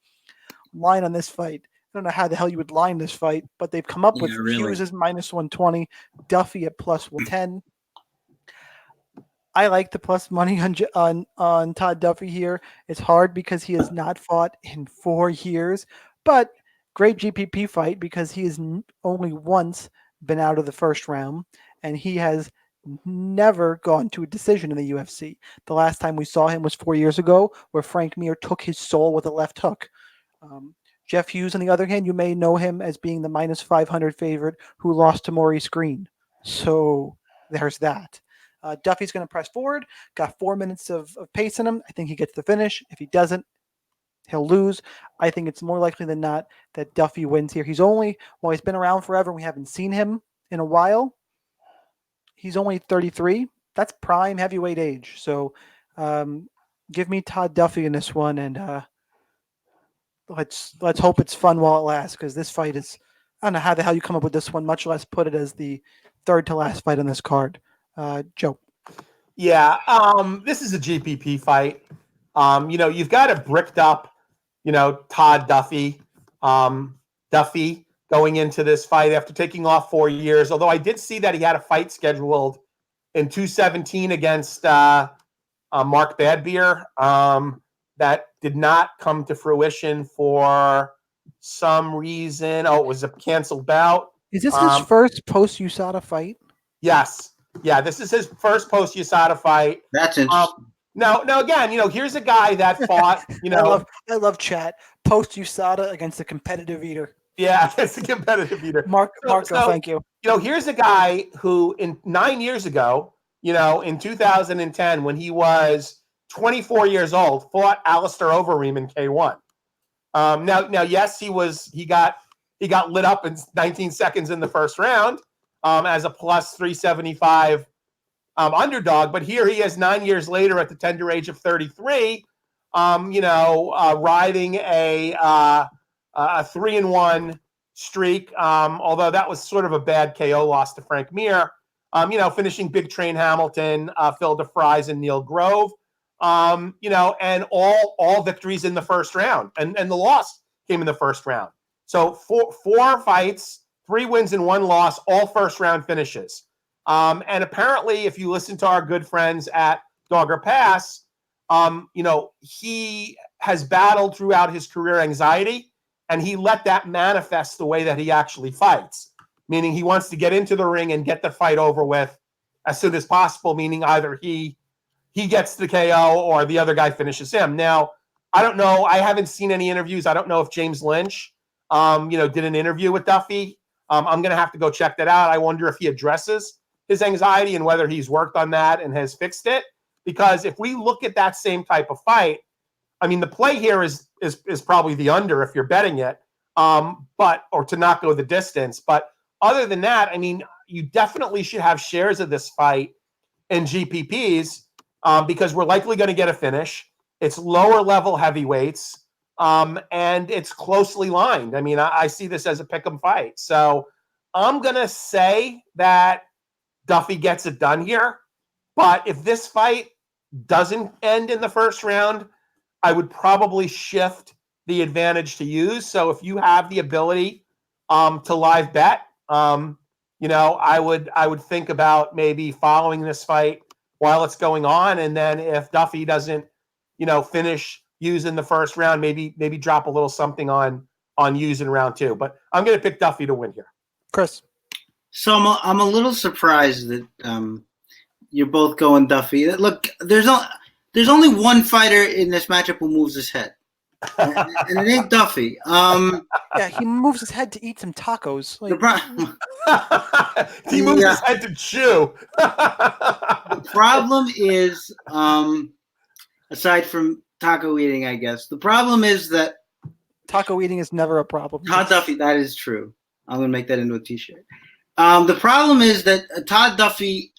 Line on this fight. I don't know how the hell you would line this fight, but they've come up with Hughes is -120, Duffee at +110. I like the plus money on Todd Duffee here. It's hard because he has not fought in 4 years, but great GPP fight because he has only once been out of the first round, and he has never gone to a decision in the UFC. The last time we saw him was 4 years ago, where Frank Mir took his soul with a left hook. Jeff Hughes, on the other hand, you may know him as being the -500 favorite who lost to Maurice Green. So there's that. Duffy's going to press forward. Got 4 minutes of pace in him. I think he gets the finish. If he doesn't, he'll lose. I think it's more likely than not that Duffee wins here. He's been around forever. We haven't seen him in a while. He's only 33. That's prime heavyweight age. So give me Todd Duffee in this one, and let's hope it's fun while it lasts, because this fight is, I don't know how the hell you come up with this one, much less put it as the third to last fight on this card. Joe. Yeah, this is a GPP fight. You've got a bricked up, Todd Duffee. Duffee going into this fight after taking off 4 years, although I did see that he had a fight scheduled in 217 against Mark Badbeer. That did not come to fruition for some reason. Oh, it was a canceled bout. Is this his first post-USADA fight? Yes. Yeah, this is his first post-USADA fight. That's interesting. Now, again, here's a guy that fought, I love chat. Post-USADA against a competitive eater. Yeah, it's a competitive eater. Marco, thank you. Here's a guy who, 9 years ago, in 2010, when he was 24 years old, fought Alistair Overeem in K1. Now, yes, he got lit up in 19 seconds in the first round as a plus 375 underdog, but here he is 9 years later at the tender age of 33, riding a 3-1 streak, although that was sort of a bad KO loss to Frank Mir, finishing Big Train Hamilton, Phil DeFries, and Neil Grove. And all victories in the first round, and the loss came in the first round. So four fights, 3 wins and 1 loss, all first round finishes. And apparently, if you listen to our good friends at Dogger Pass, he has battled throughout his career anxiety, and he let that manifest the way that he actually fights, meaning he wants to get into the ring and get the fight over with as soon as possible, meaning either he gets the KO or the other guy finishes him. Now, I don't know. I haven't seen any interviews. I don't know if James Lynch, did an interview with Duffee. I'm going to have to go check that out. I wonder if he addresses his anxiety and whether he's worked on that and has fixed it. Because if we look at that same type of fight, I mean, the play here is probably the under if you're betting it, or to not go the distance. But other than that, I mean, you definitely should have shares of this fight in GPPs. Because we're likely going to get a finish. It's lower level heavyweights, and it's closely lined. I mean, I see this as a pick'em fight. So I'm going to say that Duffee gets it done here. But if this fight doesn't end in the first round, I would probably shift the advantage to use. So if you have the ability to live bet, I would think about maybe following this fight while it's going on, and then if Duffee doesn't, finish Hughes in the first round, maybe drop a little something on Hughes in round 2. But I'm going to pick Duffee to win here. Chris. So I'm a little surprised that you're both going Duffee. Look, there's only one fighter in this matchup who moves his head, and it ain't Duffee. Yeah, he moves his head to eat some tacos. Like, he moves his head to chew. The problem is, aside from taco eating, I guess, the problem is that taco eating is never a problem. Todd Duffee, that is true. I'm going to make that into a t-shirt. The problem is that Todd Duffee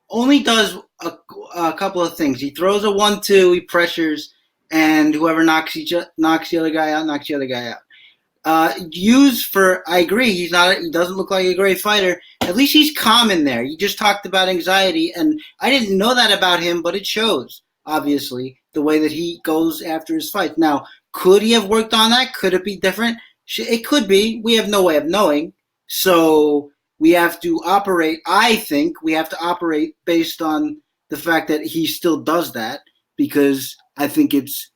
only does a couple of things. He throws a 1-2, he pressures, and whoever knocks the other guy out, knocks the other guy out. Hughes, I agree, he doesn't look like a great fighter. At least he's calm in there. You just talked about anxiety, and I didn't know that about him, but it shows, obviously, the way that he goes after his fights. Now, could he have worked on that? Could it be different? It could be. We have no way of knowing. So we have to operate, I think, we have to operate based on the fact that he still does that, because I think it's,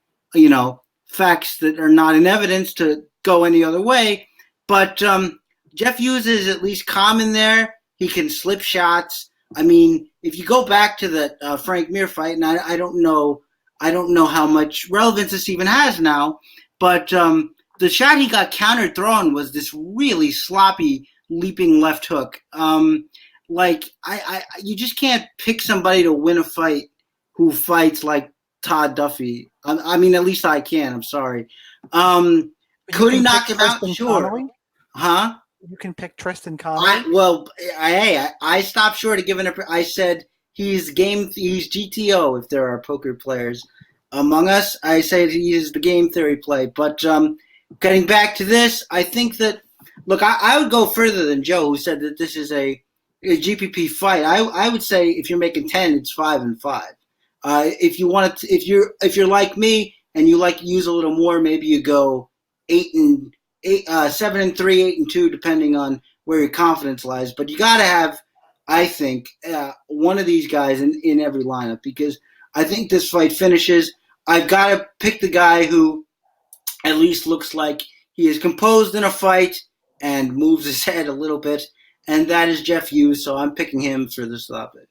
facts that are not in evidence to go any other way. But Jeff Hughes is at least calm in there. He can slip shots. I mean, if you go back to the Frank Mir fight, and I don't know how much relevance this even has now, but the shot he got countered thrown was this really sloppy leaping left hook. You just can't pick somebody to win a fight who fights like Todd Duffee. I mean, at least I can. I'm sorry. Could he knock him out? Sure. Connelly? Huh? You can pick Tristan Connelly. I stopped short of giving I said he's GTO if there are poker players among us. I say he is the game theory play. But getting back to this, I think that, look, I would go further than Joe, who said that this is a GPP fight. I would say if you're making 10, it's 5-5. If you want to, if you're like me and you like to use a little more, maybe you go 7-3, 8-2, depending on where your confidence lies. But you got to have, I think, one of these guys in every lineup, because I think this fight finishes. I've got to pick the guy who at least looks like he is composed in a fight and moves his head a little bit, and that is Jeff Hughes, so I'm picking him for the stoppage.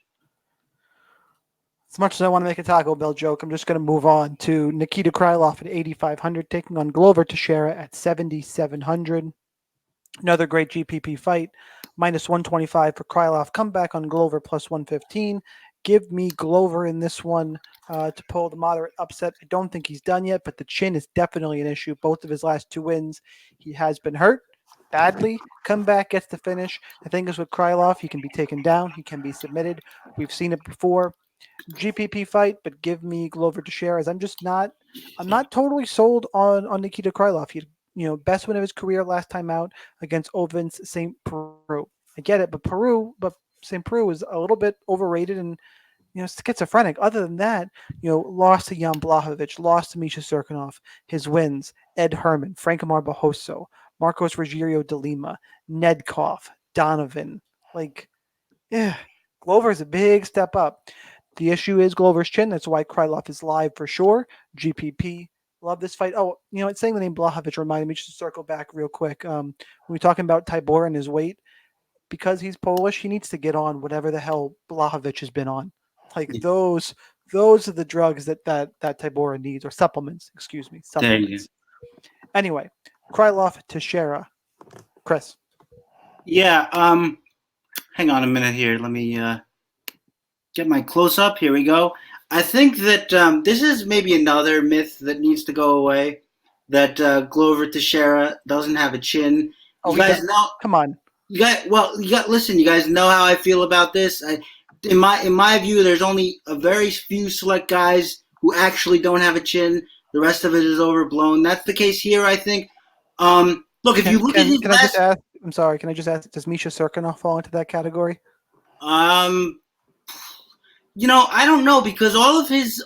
As much as I want to make a Taco Bell joke, I'm just going to move on to Nikita Krylov at 8,500, taking on Glover Teixeira at 7,700. Another great GPP fight, minus 125 for Krylov. Comeback on Glover plus 115. Give me Glover in this one to pull the moderate upset. I don't think he's done yet, but the chin is definitely an issue. Both of his last 2 wins, he has been hurt badly. Comeback, gets the finish. The thing is with Krylov, he can be taken down. He can be submitted. We've seen it before. GPP fight, but give me Glover Teixeira, as I'm not totally sold on Nikita Krylov. He, best win of his career last time out against Ovens St. Peru. I get it, but St. Peru is a little bit overrated and schizophrenic. Other than that, lost to Jan Blachowicz, lost to Misha Cirkunov. His wins: Ed Herman, Franco Barboso, Marcos Rogerio de Lima, Nedkov, Donovan. Glover is a big step up. The issue is Glover's chin. That's why Krylov is live for sure. GPP. Love this fight. Oh, it's saying the name Blachowicz reminded me, just to circle back real quick. When we're talking about Tybura and his weight, because he's Polish, he needs to get on whatever the hell Blachowicz has been on. Those are the drugs that Tybura needs, or supplements, excuse me. Supplements. Anyway, Krylov Teixeira. Chris. Yeah, hang on a minute here. Let me get my close-up. Here we go. I think that this is maybe another myth that needs to go away, that Glover Teixeira doesn't have a chin. You guys know. Come on. Listen, you guys know how I feel about this. In my view, there's only a very few select guys who actually don't have a chin. The rest of it is overblown. That's the case here, I think. Look, if you look at his can I just ask? I'm sorry. Can I just ask? Does Misha Cirkunov fall into that category? I don't know, because all of his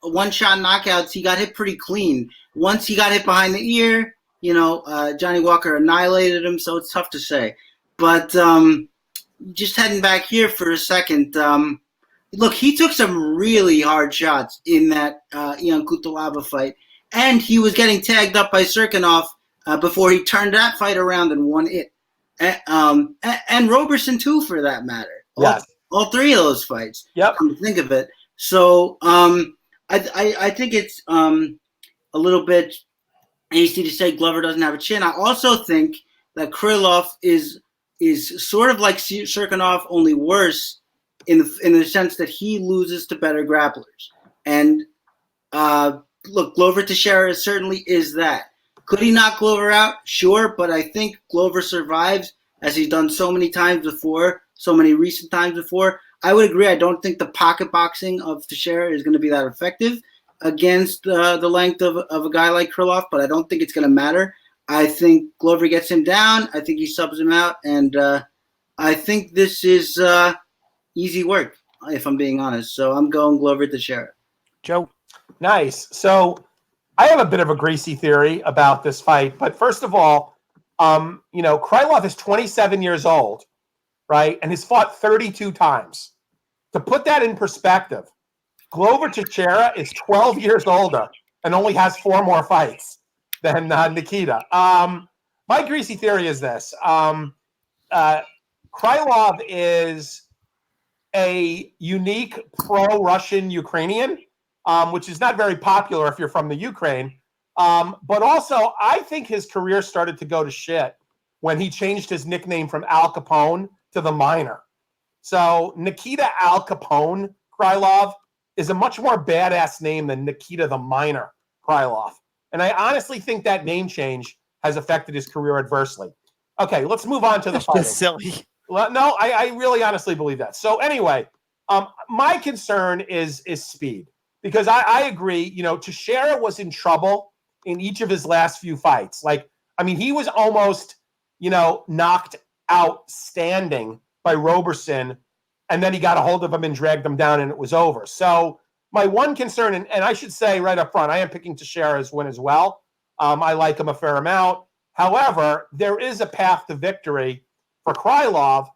one-shot knockouts, he got hit pretty clean. Once he got hit behind the ear, Johnny Walker annihilated him, so it's tough to say. But just heading back here for a second, look, he took some really hard shots in that Ion Cutelaba fight, and he was getting tagged up by Cirkunov before he turned that fight around and won it. And Roberson, too, for that matter. Yes. All 3 of those fights. Yep. Come to think of it. So I think it's a little bit hasty to say Glover doesn't have a chin. I also think that Krylov is sort of like Cirkunov, only worse in the sense that he loses to better grapplers. And look, Glover Teixeira certainly is that. Could he knock Glover out? Sure, but I think Glover survives, as he's done so many times before, so many recent times before. I would agree. I don't think the pocket boxing of Teixeira is going to be that effective against the length of a guy like Krylov, but I don't think it's going to matter. I think Glover gets him down. I think he subs him out, and I think this is easy work, if I'm being honest. So I'm going Glover Teixeira. Joe. Nice. So I have a bit of a greasy theory about this fight, but first of all, Krylov is 27 years old, right, and has fought 32 times. To put that in perspective, Glover Teixeira is 12 years older and only has 4 more fights than Nikita. My greasy theory is this. Krylov is a unique pro-Russian Ukrainian, which is not very popular if you're from the Ukraine. But also, I think his career started to go to shit when he changed his nickname from Al Capone to the Miner. So Nikita Al Capone Krylov is a much more badass name than Nikita the Miner Krylov. And I honestly think that name change has affected his career adversely. Okay, let's move on to the fight. That's silly. Well, no, I really honestly believe that. So anyway, my concern is speed. Because I agree, Teixeira was in trouble in each of his last few fights. He was almost, knocked out standing by Roberson, and then he got a hold of him and dragged him down, and it was over. So my one concern, and I should say right up front, I am picking Teixeira's win as well. I like him a fair amount. However, there is a path to victory for Krylov.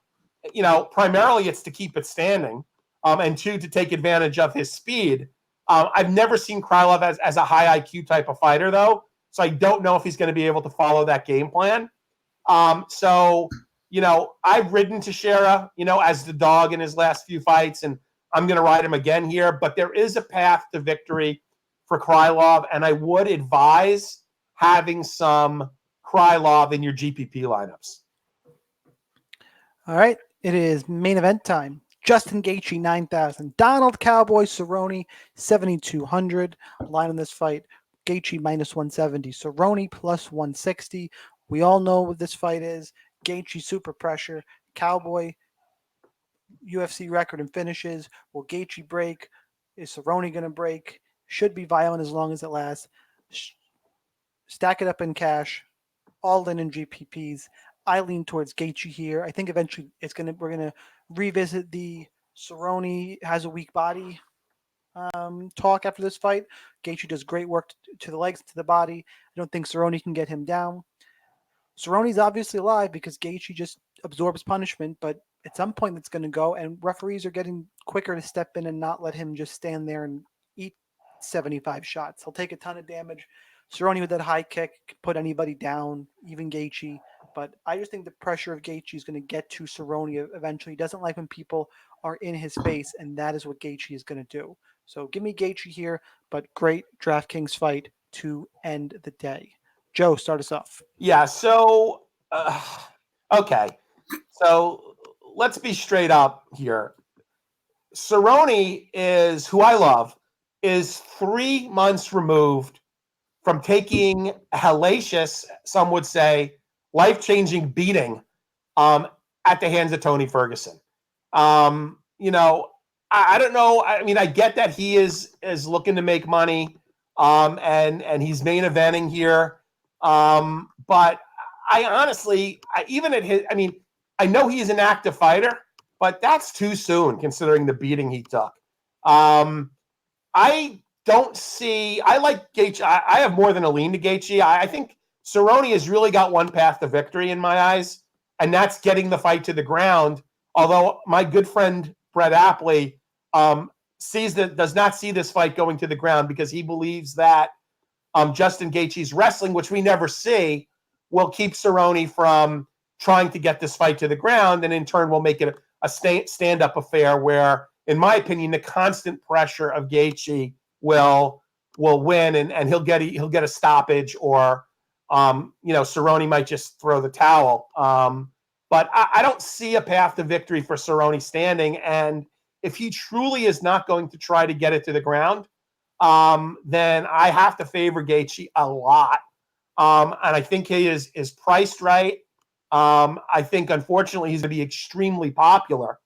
Primarily it's to keep it standing, and 2, to take advantage of his speed. I've never seen Krylov as a high IQ type of fighter, though, so I don't know if he's going to be able to follow that game plan. I've ridden Teixeira, as the dog in his last few fights, and I'm going to ride him again here. But there is a path to victory for Krylov, and I would advise having some Krylov in your GPP lineups. All right, it is main event time. Justin Gaethje, 9,000. Donald Cowboy Cerrone, 7,200. Line on this fight, Gaethje minus 170. Cerrone plus 160. We all know what this fight is. Gaethje super pressure. Cowboy UFC record and finishes. Will Gaethje break? Is Cerrone going to break? Should be violent as long as it lasts. Stack it up in cash. All in GPPs. I lean towards Gaethje here. I think eventually we're gonna revisit the Cerrone has a weak body talk after this fight. Gaethje does great work to the legs, to the body. I don't think Cerrone can get him down. Cerrone's obviously alive because Gaethje just absorbs punishment, but at some point it's going to go, and referees are getting quicker to step in and not let him just stand there and eat 75 shots. He'll take a ton of damage. Cerrone with that high kick can put anybody down, even Gaethje. But I just think the pressure of Gaethje is going to get to Cerrone eventually. He doesn't like when people are in his face, and that is what Gaethje is going to do. So give me Gaethje here, but great DraftKings fight to end the day. Joe, start us off. Yeah, so, okay. So let's be straight up here. Cerrone is, who I love, is 3 months removed from taking a hellacious, some would say, life-changing beating at the hands of Tony Ferguson. I don't know. I mean, I get that he is looking to make money, and he's main eventing here. But I honestly, I know he's an active fighter, but that's too soon considering the beating he took. I like Gaethje. I have more than a lean to Gaethje. I think Cerrone has really got one path to victory in my eyes, and that's getting the fight to the ground. Although my good friend Brett Apley does not see this fight going to the ground because he believes that Justin Gaethje's wrestling, which we never see, will keep Cerrone from trying to get this fight to the ground, and in turn will make it a stand-up affair where, in my opinion, the constant pressure of Gaethje will will win, and he'll get a stoppage, or Cerrone might just throw the towel. But I don't see a path to victory for Cerrone standing. And if he truly is not going to try to get it to the ground, then I have to favor Gaethje a lot. And I think he is priced right. I think, unfortunately, he's going to be extremely popular.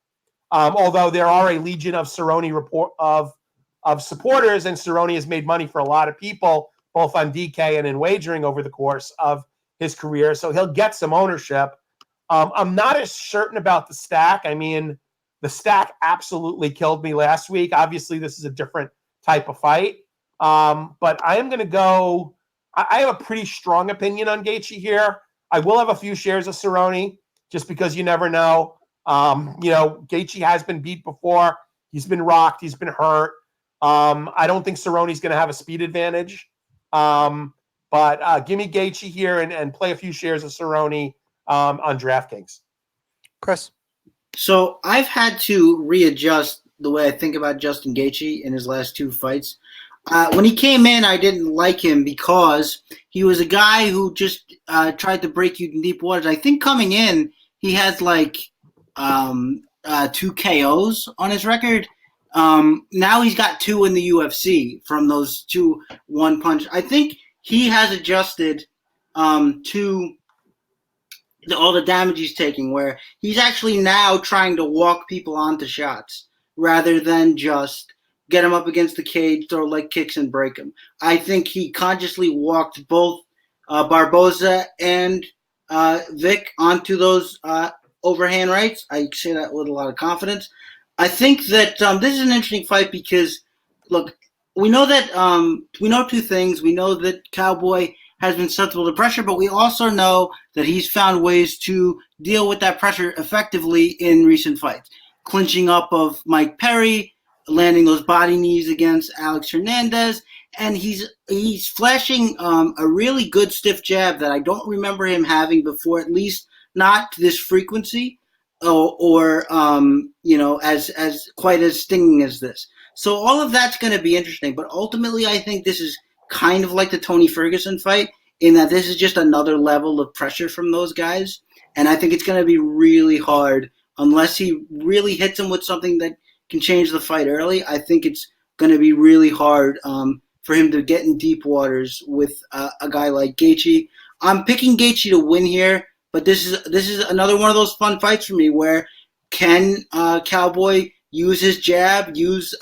Although there are a legion of Cerrone of supporters, and Cerrone has made money for a lot of people, both on DK and in wagering over the course of his career. So he'll get some ownership. I'm not as certain about the stack. I mean, the stack absolutely killed me last week. Obviously, this is a different type of fight. But I am going to go. I have a pretty strong opinion on Gaethje here. I will have a few shares of Cerrone just because you never know. Gaethje has been beat before. He's been rocked. He's been hurt. I don't think Cerrone's going to have a speed advantage. But give me Gaethje here and play a few shares of Cerrone on DraftKings. Chris. So I've had to readjust the way I think about Justin Gaethje in his last two fights. When he came in, I didn't like him because he was a guy who just tried to break you in deep waters. I think coming in, he has like 2 KOs on his record. Now he's got 2 in the UFC from those 2 one-punch. I think he has adjusted to all the damage he's taking, where he's actually now trying to walk people onto shots rather than just get him up against the cage, throw leg kicks, and break him. I think he consciously walked both Barboza and Vic onto those overhand rights. I say that with a lot of confidence. I think that this is an interesting fight because, look, we know that we know 2 things. We know that Cowboy has been susceptible to pressure, but we also know that he's found ways to deal with that pressure effectively in recent fights. Clinching up of Mike Perry, landing those body knees against Alex Hernandez, and he's flashing a really good stiff jab that I don't remember him having before, at least not to this frequency or as quite as stinging as this. So all of that's going to be interesting, but ultimately I think this is kind of like the Tony Ferguson fight in that this is just another level of pressure from those guys, and I think it's going to be really hard unless he really hits him with something that can change the fight early. I think it's going to be really hard for him to get in deep waters with a guy like Gaethje. I'm picking Gaethje to win here, but this is another one of those fun fights for me where can Cowboy use his jab, use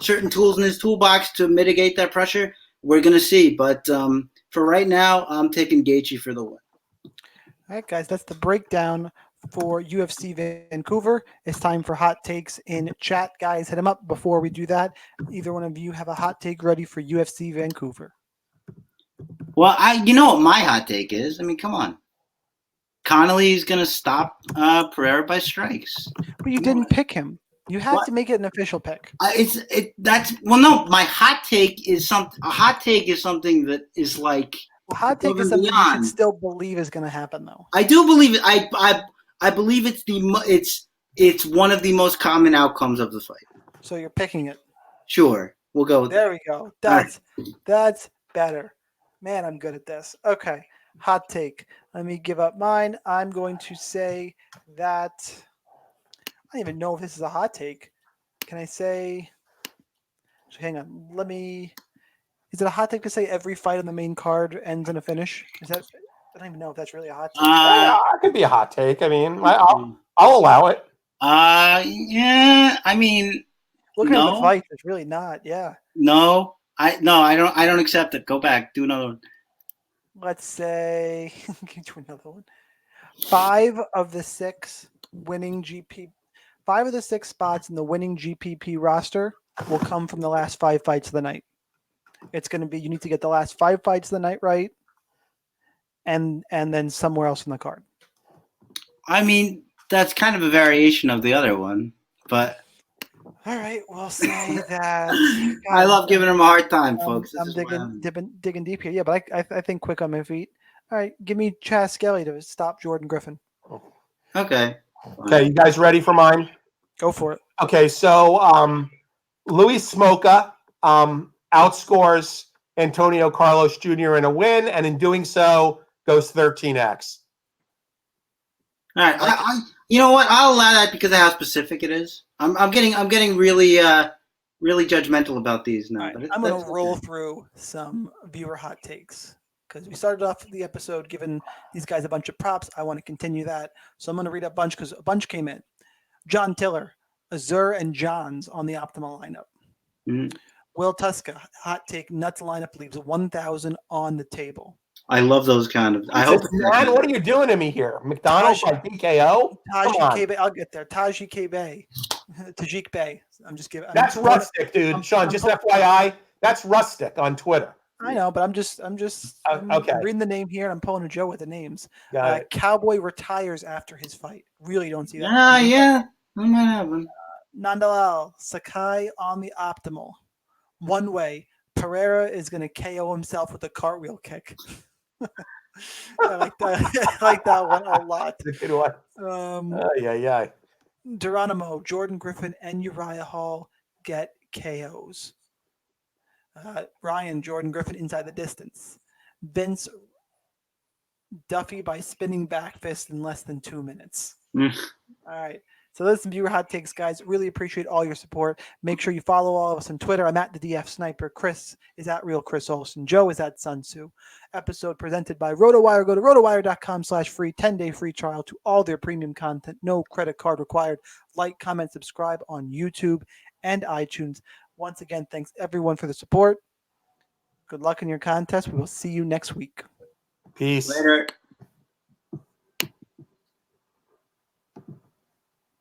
certain tools in his toolbox to mitigate that pressure? We're going to see, but for right now, I'm taking Gaethje for the win. All right, guys, that's the breakdown for UFC Vancouver. It's time for hot takes in chat. Guys, hit them up. Before we do that, either one of you have a hot take ready for UFC Vancouver? Well, you know what my hot take is. I mean, come on. Connelly is going to stop Pereira by strikes. But you didn't pick him. You have to make it an official pick. No. My hot take is something. A hot take is something that is like. Well, hot take is something you should still believe is going to happen, though. I do believe it. I believe it's one of the most common outcomes of the fight. So you're picking it. Sure, we'll go with there. We go. That's better. Man, I'm good at this. Okay, hot take. Let me give up mine. I'm going to say that I don't even know if this is a hot take. Can I say? Hang on. Is it a hot take to say every fight on the main card ends in a finish? Is that? I don't even know if that's really a hot take. It could be a hot take. I mean, I'll allow it. Yeah. I mean, looking at the fight, it's really not. Yeah. No, I don't accept it. Go back. Do another one. Let's say do another one. 5 of the 6 winning GP. 5 of the 6 spots in the winning GPP roster will come from the last 5 fights of the night. It's going to be you need to get the last 5 fights of the night right, and then somewhere else in the card. I mean, that's kind of a variation of the other one, but all right, we'll say that. I love giving him a hard time, folks. I'm digging deep here. Yeah, but I think quick on my feet. All right, give me Chaz Skelly to stop Jordan Griffin. Okay. Okay, you guys ready for mine? Go for it. Okay, so Louis Smolka outscores Antonio Carlos Jr. in a win, and in doing so, goes 13x. All right, you know what? I'll allow that because of how specific it is. I'm getting really really judgmental about these now. Right. I'm going to roll through some viewer hot takes because we started off the episode giving these guys a bunch of props. I want to continue that, so I'm going to read a bunch because a bunch came in. John Tiller, Azure, and Johns on the optimal lineup. Mm-hmm. Will Tuska, hot take, nuts lineup leaves 1,000 on the table. I love those kind of. I hope. Man, what are you doing to me, here? McDonald by DKO? Tajik K. I'll get there. Tajik K. Bay. Tajik Bay. I'm just giving. That's rustic, dude. Sean, just FYI, that's rustic on Twitter. I know, but I'm okay. Reading the name here, and I'm pulling a Joe with the names. Cowboy retires after his fight. Really don't see that. Yeah. I might have him. Nandalal, Sakai on the optimal. One way. Pereira is going to KO himself with a cartwheel kick. I like that. I like that one a lot. That's a good one. Geronimo, Jordan Griffin, and Uriah Hall get KOs. Ryan, Jordan Griffin inside the distance. Vince, Duffee by spinning back fist in less than 2 minutes. All right. So those are some viewer hot takes, guys. Really appreciate all your support. Make sure you follow all of us on Twitter. I'm at the DF Sniper. Chris is at Real Chris Olsen. Joe is at Sun Tzu. Episode presented by RotoWire. Go to rotowire.com/free 10-day free trial to all their premium content. No credit card required. Like, comment, subscribe on YouTube and iTunes. Once again, thanks everyone for the support. Good luck in your contest. We will see you next week. Peace. Later.